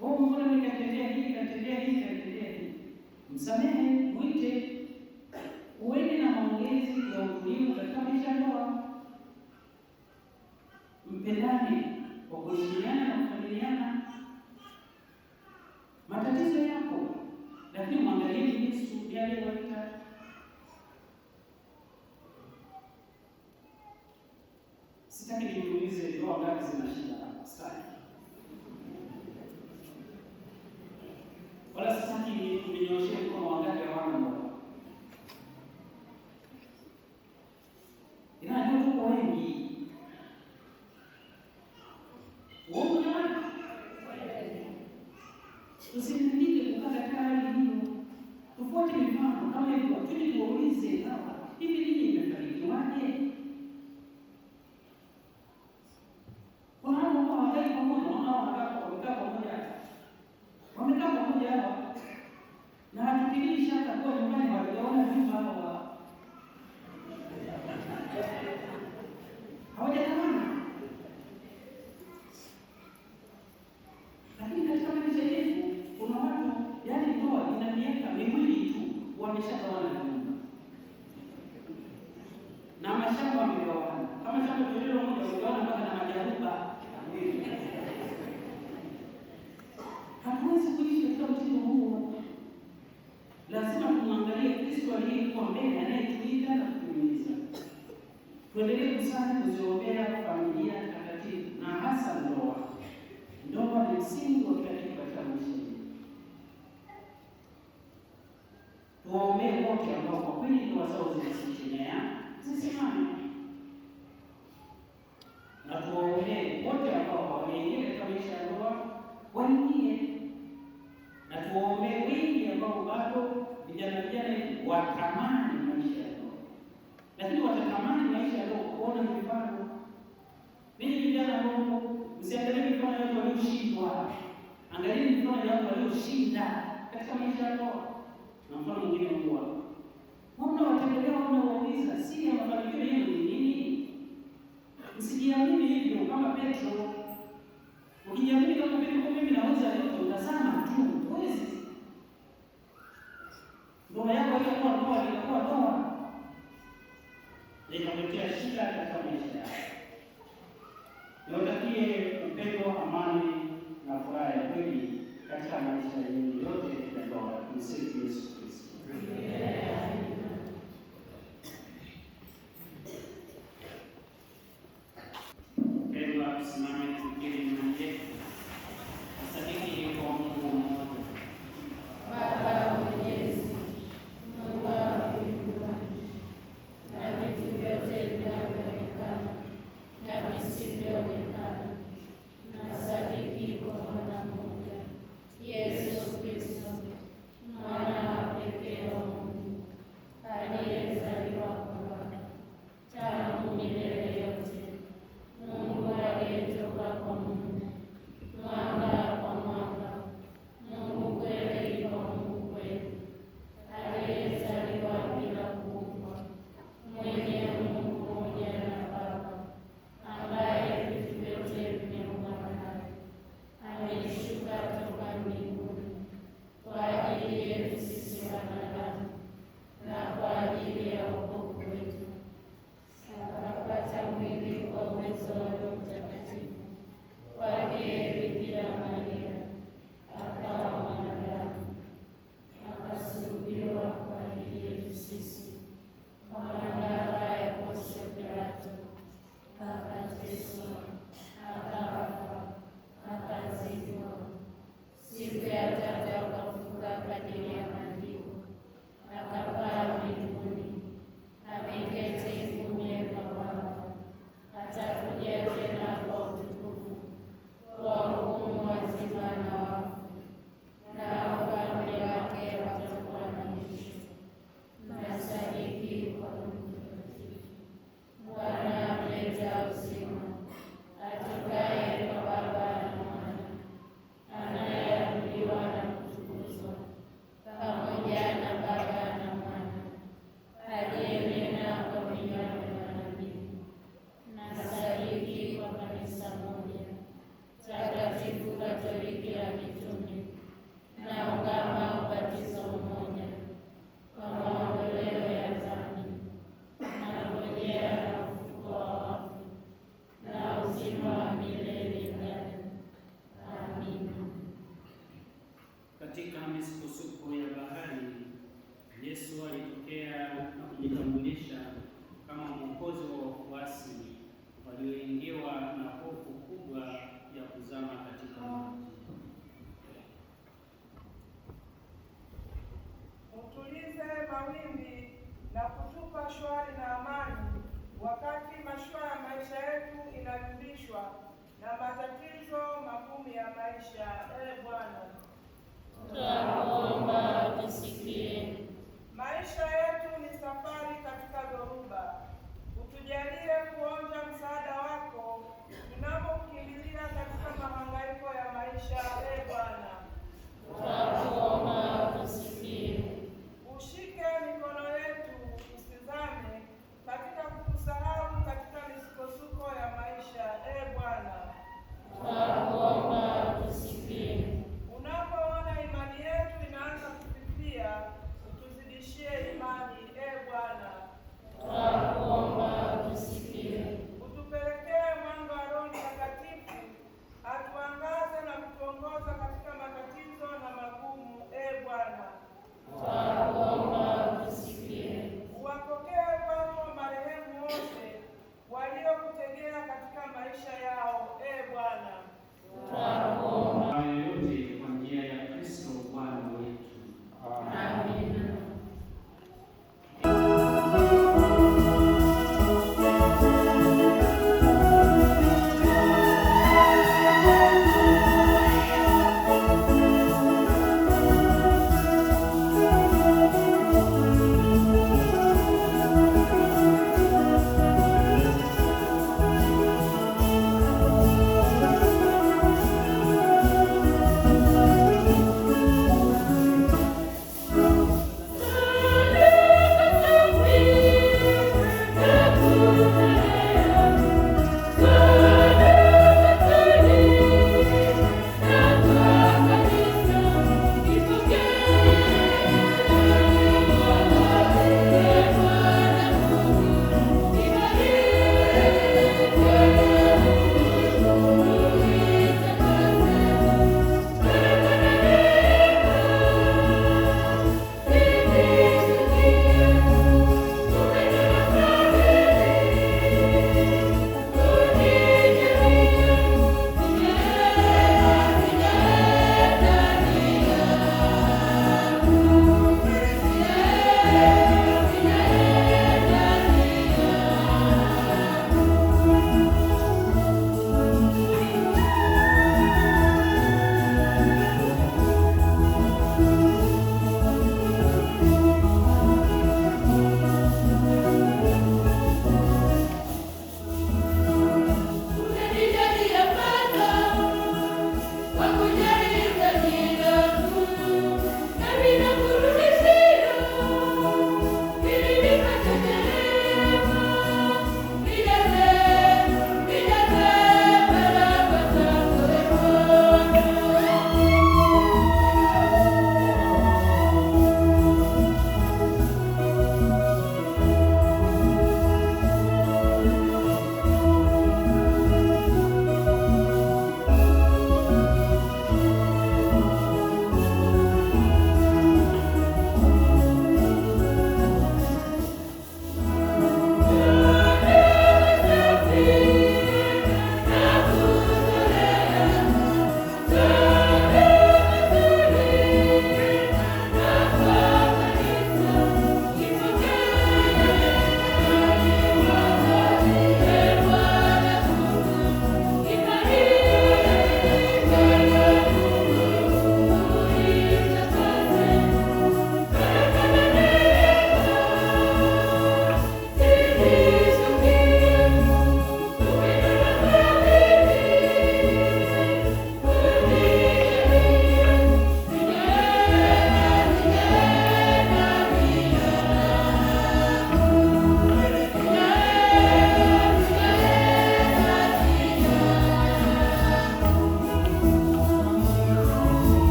Wewe mbona mimi kanitendea hii, kanitendea hii, kanitendea hii. Msamehe, mwite, uende na maongezi ya utulivu katika maisha ya ndoa. Mpendane kwa kuheshimiana na kufamiliana. Matatizo yako, lakini mwangalieni Yesu ndiye aliyewaita. Sitaki niulize ndoa ngapi zinashinda hapa. Sitaki. Wala sitaki ninyoshe mkono wangapi hawana ndoa. Inajua tuko wengi. Uongo jamani? Tusiridhike kukaa katika hali hiyo. Tufuate mifano kama hivyo, tuje tuwaulize hawa, hivi ninyi mmefanikiwaje? Kuna watu ambao hawakai pamoja, wamekaa pamoja hapa. Na hatufikiri shaka kuwa nyumbani hawajaona nyumba hapa. Hawajatamani. Lakini katika maisha yetu kuna watu, yaani ndoa ina miaka miwili tu wameshagawana nyumba. Na mashamba wamegawana. Kama shamba lililo moja wamegawana mpaka na majaruba. Hatuwezi kuishi katika mtindo huo. Lazima tumwangalie Kristo aliyekuwa mbele, anayetuita na kutuhimiza. Tuendelee kusali, kuziombea familia takatifu na hasa ndoa. Ndoa ni msingi wa kila kitu katika maisha yetu. Tuwaombee wote ambao kwa kweli ndoa zao zinasimama, zisimame. Na tuwaombee wote ambao hawajaingia katika maisha ya ndoa waingie. Na tuwaombee wengi ambao bado vijana watamani maisha ya ndoa. Lakini watatamani maisha ya ndoa kuona mifano. Ninyi vijana ambao msiangalie mifano ya watu walioshindwa. Angalieni mifano ya watu walioshinda katika maisha ya ndoa. Na mfano mwingine huwa mbona watembelea wauliza siri ya mafanikio yenu ni nini? Msijiamini hivyo kama Petro. Ukijiamini kama Petro, mimi naweza yote, utazama tu, huwezi. Ndoa yako itakuwa ndoa. Itakuletea shida katika maisha yako. Niwatakie upendo, amani na katika misukosuko ya bahari, Yesu alitokea na kujitambulisha kama Mwokozi wa wafuasi walioingiwa na hofu kubwa ya kuzama katika maji. Utulize mawimbi na kutupa shwari na amani, wakati mashua ya maisha yetu inayumbishwa na matatizo magumu ya maisha. Ee Bwana, tunakuomba tusikie. Maisha yetu ni safari katika dhoruba. Utujalie kuonja msaada wako tunapokimbilia katika mahangaiko ya maisha. Ee Bwana, tunakuomba tusikie. Ushike mikono yetu usizame katika kutusahau katika misukosuko ya maisha. Ee Bwana, tunakuomba tusikie. Unapoona imani yetu inaanza kufifia, utuzidishie imani. Ee Bwana, tunakuomba tusikie.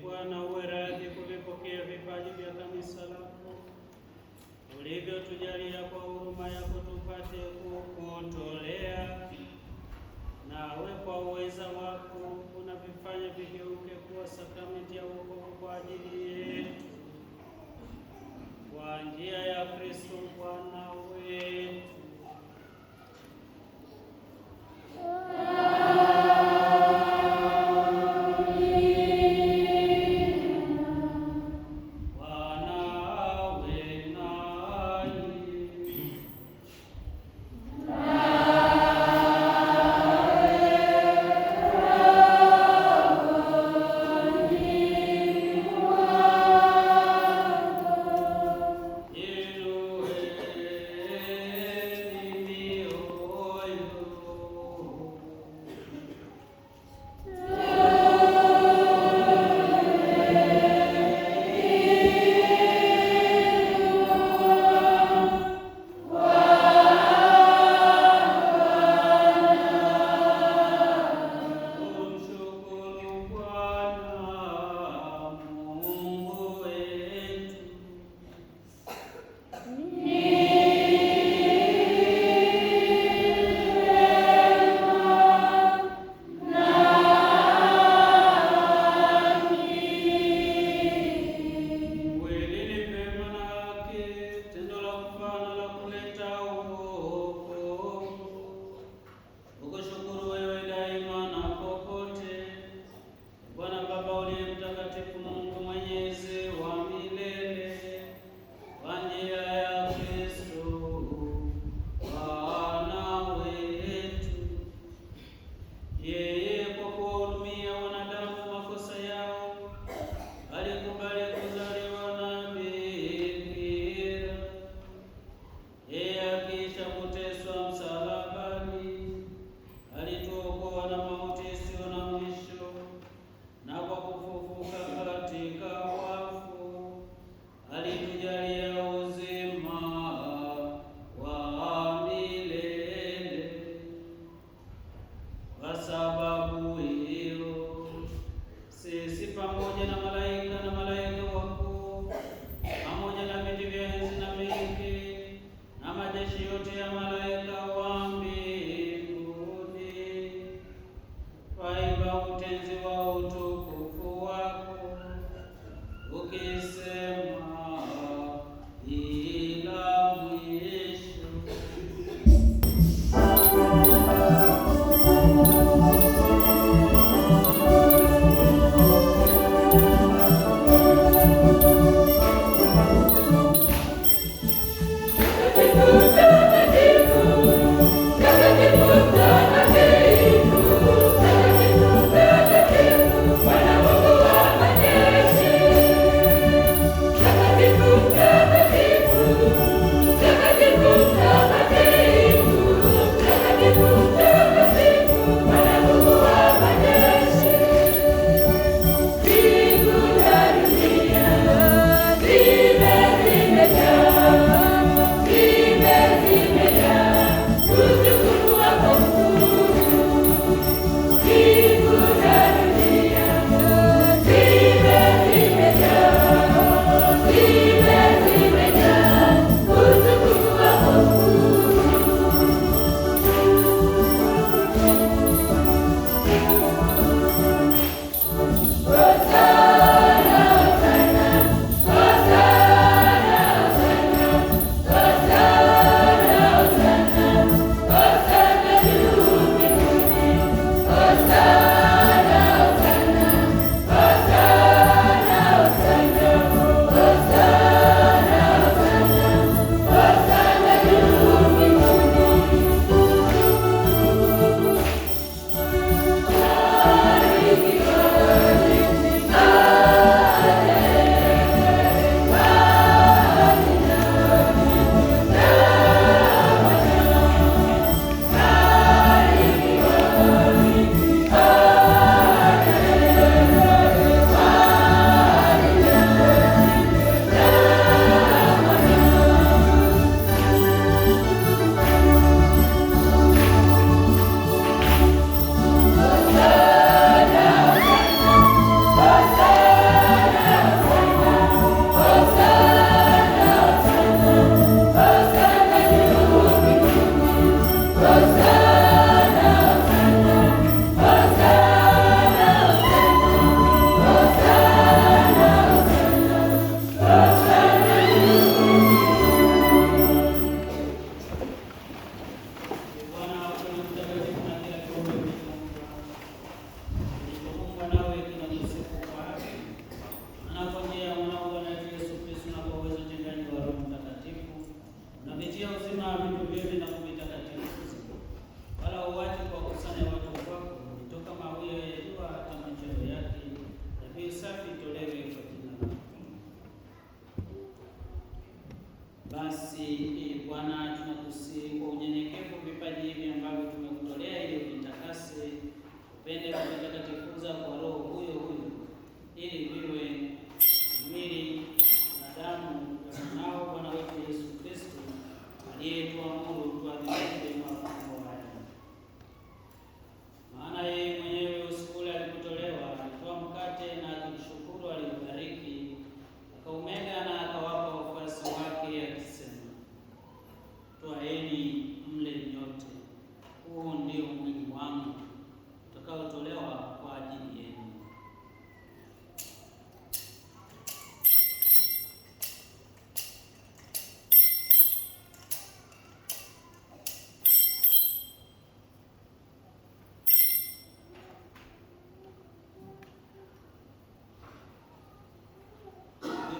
Bwana uwe radhi kuvipokea vipaji vya kanisa lako, ulivyotujalia kwa huruma yako tupate kukutolea, nawe kwa uweza wako unavifanya vigeuke kuwa sakramenti ya wokovu kwa ajili yetu, kwa njia ya Kristo Bwana wetu. Amen. Basi Bwana, tunakusihi kwa unyenyekevu vipaji hivi ambavyo tumekutolea ili vitakase, upende kuvitakatifuza kwa Roho huyo huyo, ili viwe mwili na damu ya mwanao Bwana wetu Yesu Kristo, aliyetuamuru tuadhimishe mafumbo haya. Maana yeye mwenyewe usiku ule alipotolewa, alitoa mkate na akimshukuru, aliubariki, akaumega na akawapa wafuasi wake akisema, twaeni mle nyote, huu ndio mwili wangu utakaotolewa kwa ajili yenu.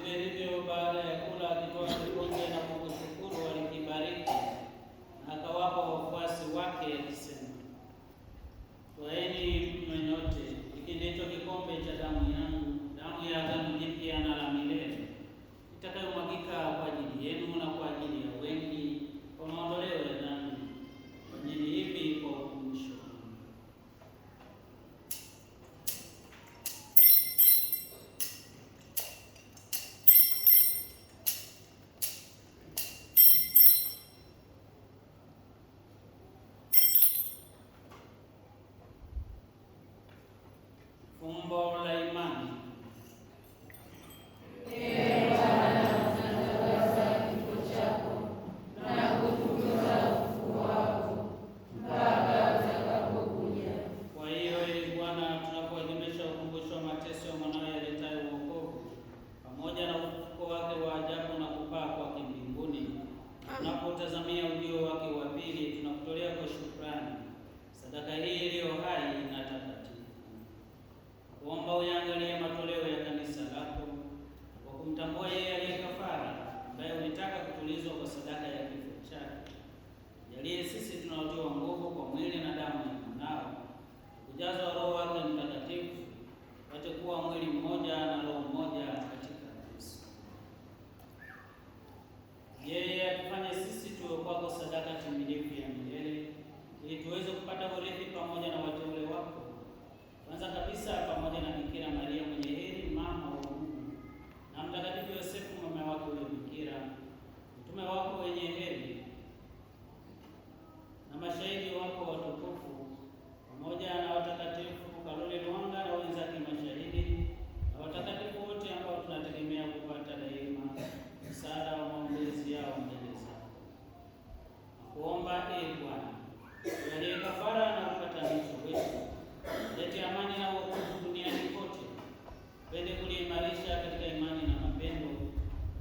Hivyo baada ya kula, akitoa kikombe na kukushukuru, alikibariki na akawapa wafuasi wake akisema, twaeni mnywe nyote, hiki ndicho kikombe cha damu yangu, damu ya agano jipya na la milele, itakayomwagika kwa ajili yenu na kwa ajili ya wengi kwa maondoleo ya dhambi. Fanyeni hivi kwa ukumbusho wangu. Fumbo la imani. Kwa hiyo, ili Bwana, tunapoadhimisha ukumbusho wa mateso ya mwanawe yaletayo wokovu, pamoja na ufufuko wake wa ajabu na kupaa kwake mbinguni, tunapotazamia ujio wake wa pili, tunakutolea kwa shukrani sadaka hii iliyo hai na takatifu. Kuomba uyaangalie matoleo ya kanisa lako kwa kumtambua yeye aliye kafara, ambaye ulitaka kutulizwa kwa sadaka ya kifo chake. Jalie sisi tunaotiwa nguvu kwa mwili na damu ya mwanao, kujazwa Roho wake Mtakatifu, wate kuwa mwili mmoja na roho mmoja katika Kristo. Yeye atufanye sisi tuwe kwako sadaka timilifu ya milele, ili tuweze kupata urithi pamoja na wateule wako, kwanza kabisa pamoja na Bikira Maria mwenye heri, mama wa Mungu, na Mtakatifu Yosefu mume wake yule Bikira, mtume wako wenye heri, na mashahidi wako watukufu, pamoja na watakatifu Karoli Lwanga na wenzake mashahidi, na watakatifu wote ambao tunategemea kupata daima msaada wa maombezi yao mbele zako. Nakuomba Bwana, aliye kafara na upatanisho wetu, lete amani na wokovu duniani kote, pende kuliimarisha katika imani na mapendo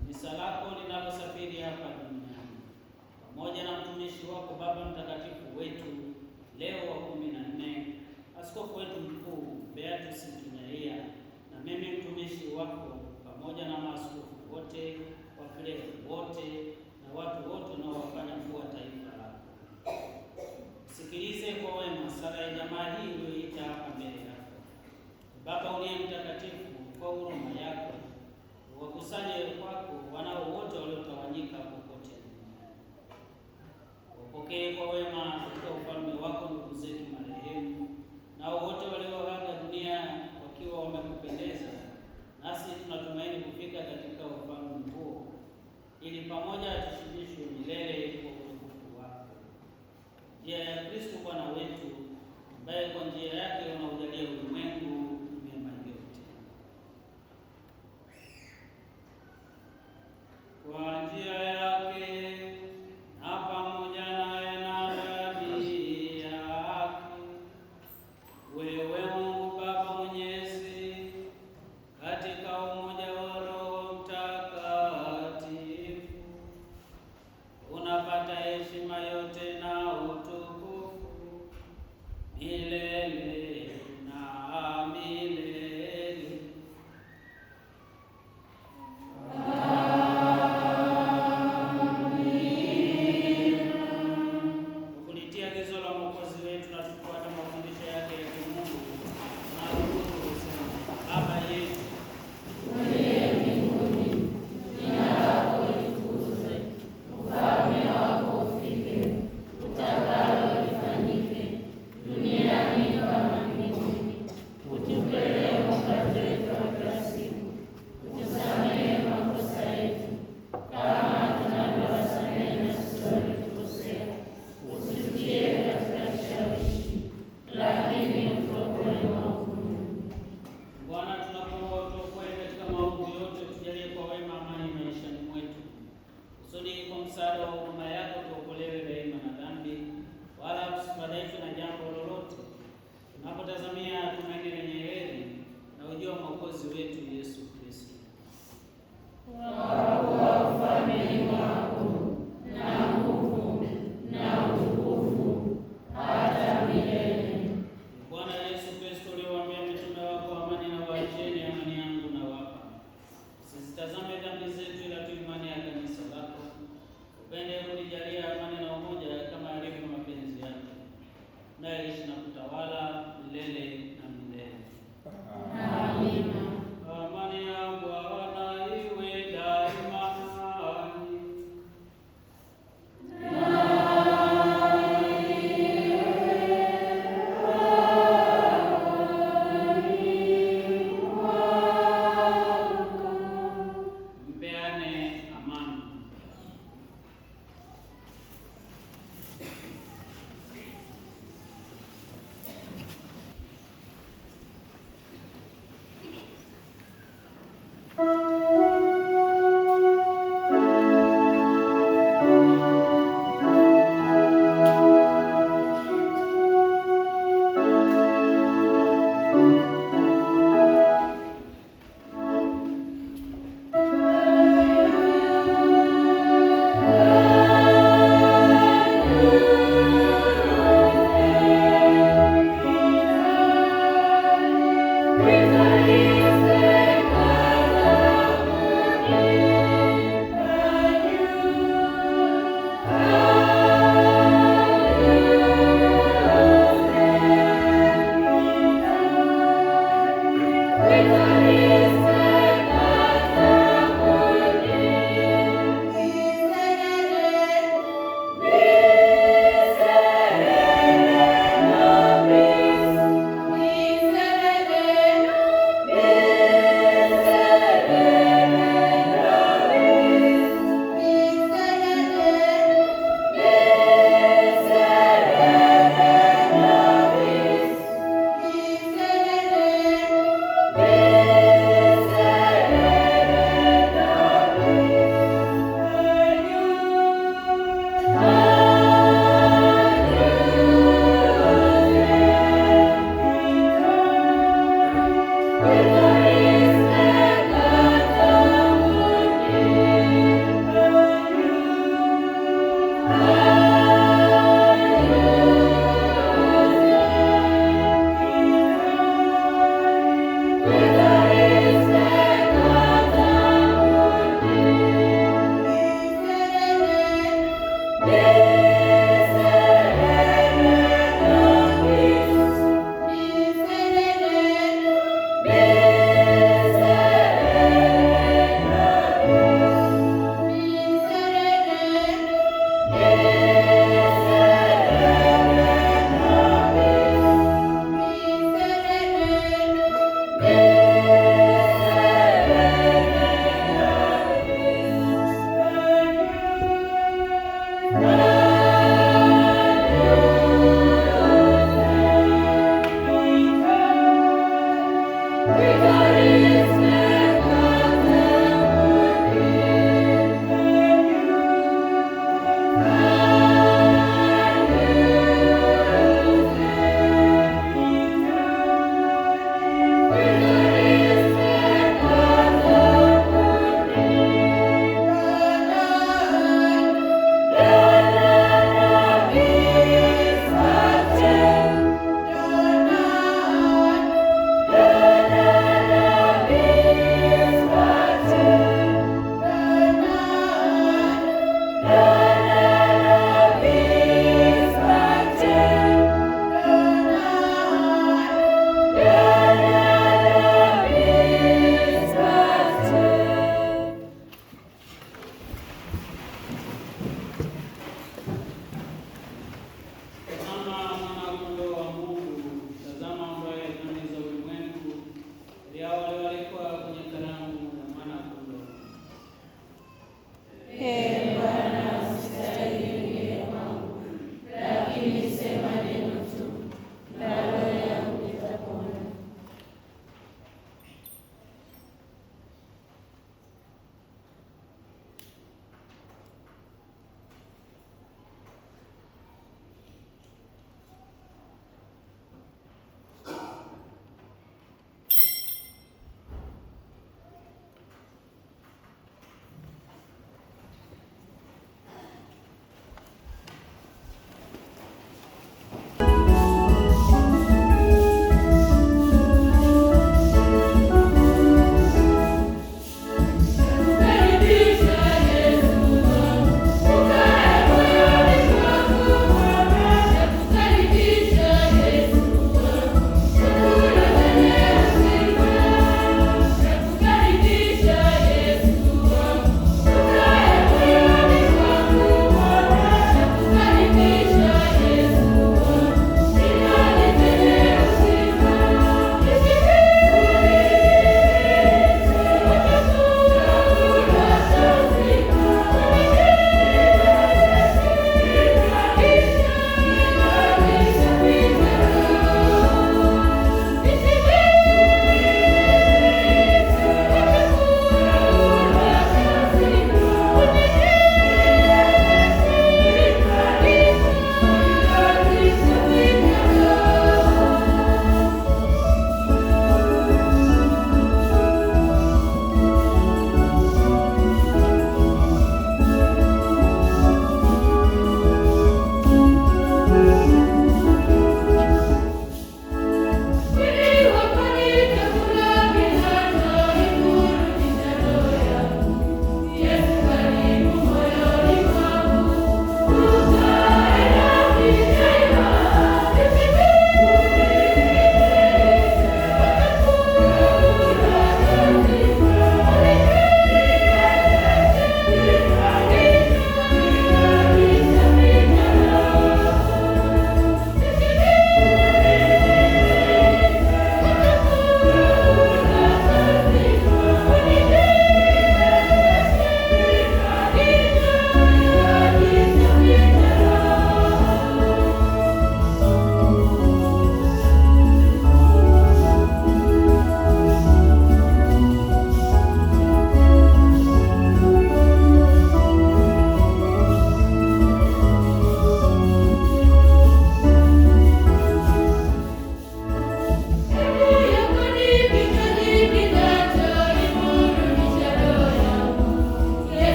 kanisa lako linalosafiri hapa duniani, pamoja na mtumishi wako Baba Mtakatifu wetu Leo wa 14, askofu wetu mkuu Beatus Kinyaia, na mimi mtumishi wako, pamoja na maaskofu wote, wakleri wote na watu wote unaowafanya kuwa taifa lako. Sikilize kwa wema sala ya jamaa hii uliyoita hapa mbele yako. Baba uliye mtakatifu, kwa huruma yako wakusanye kwako wanao wote waliotawanyika popote duniani. Wapokee kwa wema katika ufalme wako ndugu zetu marehemu, nao wote walioaga dunia wakiwa wamekupendeza, nasi tunatumaini kufika katika ufalme huo, ili pamoja tushibishwe milele kwa utukufu wako. Njia ya Kristo Bwana wetu, ambaye kwa njia yake unaujalia ulimwengu mema yote. Kwa njia yake na pamoja naye na ndani yake, wewe Mungu Baba Mwenyezi, katika umoja wa Roho Mtakatifu, unapata heshima yote na utukufu milele na milele. Amen. maovu yote, tujalie kwa wema amani maishani mwetu, kusudi kwa msaada wa huruma yako tuokolewe daima na dhambi, wala tusifadhaishwe na jambo lolote, tunapotazamia tumaini lenye heri na ujio wa Mwokozi wetu Yesu Kristo. Ufalme wako na nguvu na utukufu hata milele. Bwana Yesu Kristo, uliwaambia mitume wako, amani na waacheni, amani yangu na wapa. Usizitazame dhambi zetu, ila tu imani ya kanisa lako. Upende kulijalia amani na umoja kama yalivyo mapenzi yako, unayeishi na kutawala milele na milele. Amina. Amani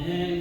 Neno